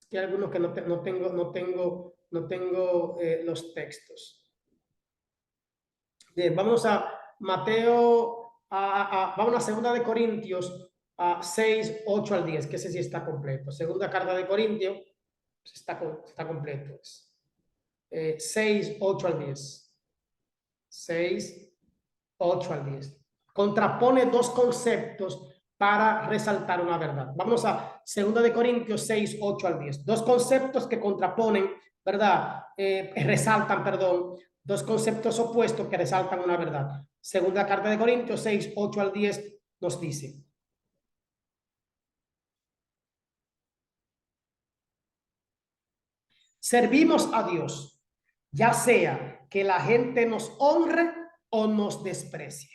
Speaker 1: hay algunos que no tengo los textos. Bien, vamos a Mateo, vamos a segunda de Corintios 6, 8 al 10, que ese sí está completo. Segunda carta de Corintios está completo. 6, 8 al 10. 6, 8 al 10. Contrapone dos conceptos para resaltar una verdad. Vamos a segunda de Corintios 6, 8 al 10. Dos conceptos que contraponen, ¿verdad? Resaltan, perdón, dos conceptos opuestos que resaltan una verdad. Segunda carta de Corintios 6, 8 al 10 nos dice. Servimos a Dios, ya sea que la gente nos honre o nos desprecie,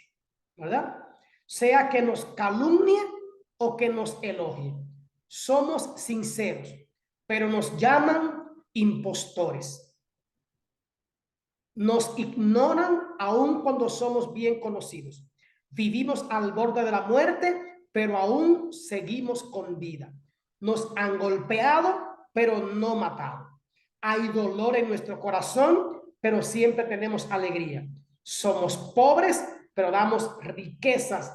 Speaker 1: ¿verdad? Sea que nos calumnie o que nos elogie. Somos sinceros, pero nos llaman impostores. Nos ignoran aun cuando somos bien conocidos. Vivimos al borde de la muerte, pero aún seguimos con vida. Nos han golpeado, pero no matado. Hay dolor en nuestro corazón, pero siempre tenemos alegría. Somos pobres, pero damos riquezas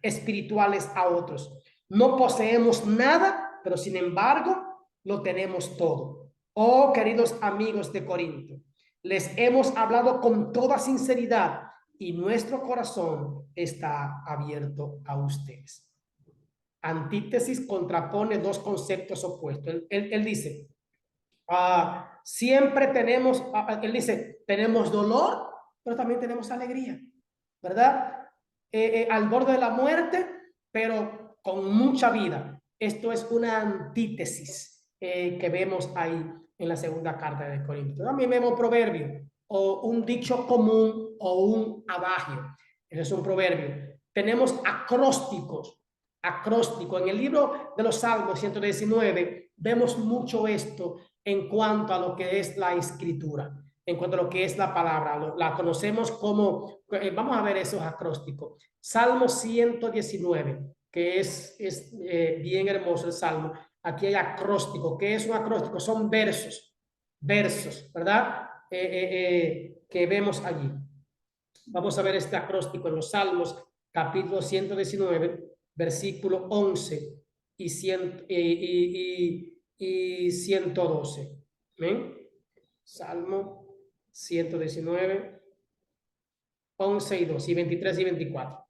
Speaker 1: espirituales a otros. No poseemos nada, pero sin embargo lo tenemos todo. Oh, queridos amigos de Corinto, les hemos hablado con toda sinceridad y nuestro corazón está abierto a ustedes. Antítesis contrapone dos conceptos opuestos. Él dice, siempre tenemos, él dice, tenemos dolor, pero también tenemos alegría, ¿verdad? Al borde de la muerte, pero con mucha vida. Esto es una antítesis que vemos ahí en la segunda carta de Corintios. También vemos proverbio o un dicho común o un adagio. Ese es un proverbio. Tenemos acrósticos. Acróstico. En el libro de los Salmos 119 vemos mucho esto en cuanto a lo que es la escritura, en cuanto a lo que es la palabra. La conocemos como, vamos a ver esos acrósticos. Salmo 119, que es bien hermoso el Salmo. Aquí hay acróstico. ¿Qué es un acróstico? Son versos, ¿verdad? Que vemos allí. Vamos a ver este acróstico en los Salmos, capítulo 119, versículo 11 y 112. ¿Ven? Salmo 119, 11 y 2, y 23 y 24.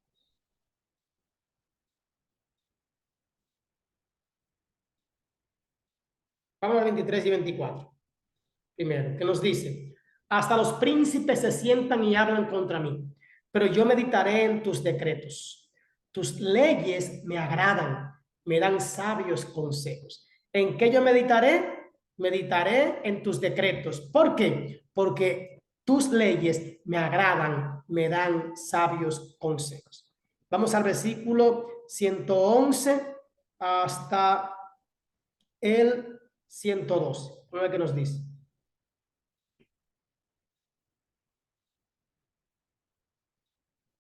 Speaker 1: Vamos a 23 y 24. Primero, que nos dice, hasta los príncipes se sientan y hablan contra mí, pero yo meditaré en tus decretos. Tus leyes me agradan, me dan sabios consejos. ¿En qué yo meditaré? Meditaré en tus decretos. ¿Por qué? Porque tus leyes me agradan, me dan sabios consejos. Vamos al versículo 111 hasta el 112. A ver qué nos dice.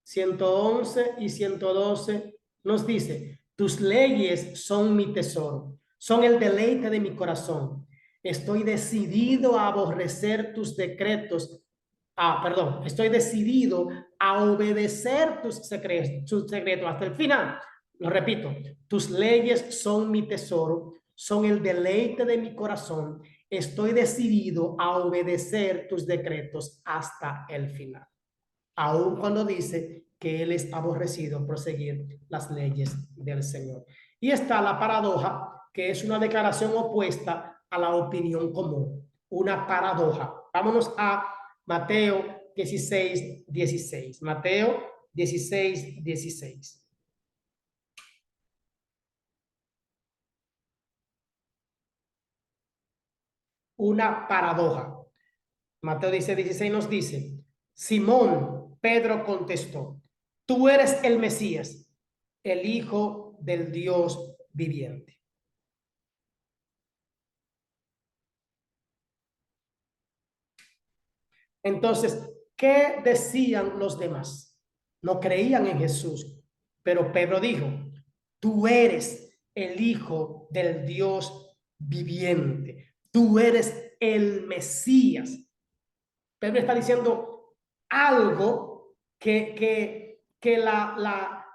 Speaker 1: 111 y 112 nos dice, tus leyes son mi tesoro, son el deleite de mi corazón. Estoy decidido a aborrecer tus decretos. Estoy decidido a obedecer tus secretos hasta el final. Lo repito, tus leyes son mi tesoro, son el deleite de mi corazón. Estoy decidido a obedecer tus decretos hasta el final, aun cuando dice que él es aborrecido por seguir las leyes del Señor. Y está la paradoja, que es una declaración opuesta a la opinión común, una paradoja. Vámonos a Mateo 16, 16. Mateo 16, 16. Una paradoja. Mateo 16, 16 nos dice, Simón, Pedro contestó, tú eres el Mesías, el Hijo del Dios viviente. Entonces, ¿qué decían los demás? No creían en Jesús, pero Pedro dijo, tú eres el Hijo del Dios viviente, tú eres el Mesías. Pedro está diciendo algo que la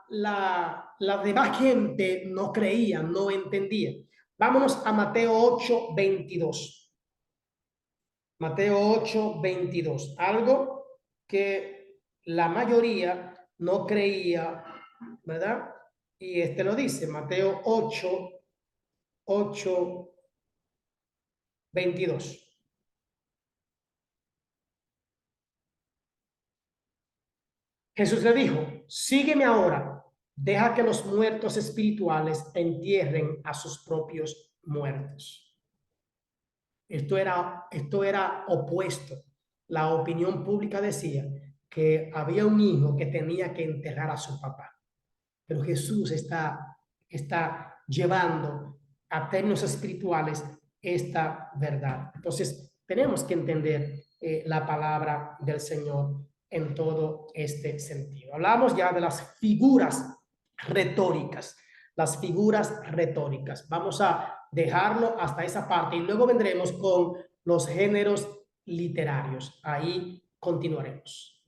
Speaker 1: demás gente no creía, no entendía. Vámonos a Mateo 8, 22. Mateo 8, 22. Algo que la mayoría no creía, ¿verdad? Y lo dice, Mateo 8, 8, 22. Jesús le dijo, sígueme ahora, deja que los muertos espirituales entierren a sus propios muertos. Esto era opuesto. La opinión pública decía que había un hijo que tenía que enterrar a su papá. Pero Jesús está está llevando a términos espirituales esta verdad. Entonces, tenemos que entender la palabra del Señor en todo este sentido. Hablamos ya de las figuras retóricas, las figuras retóricas. Vamos a dejarlo hasta esa parte y luego vendremos con los géneros literarios. Ahí continuaremos.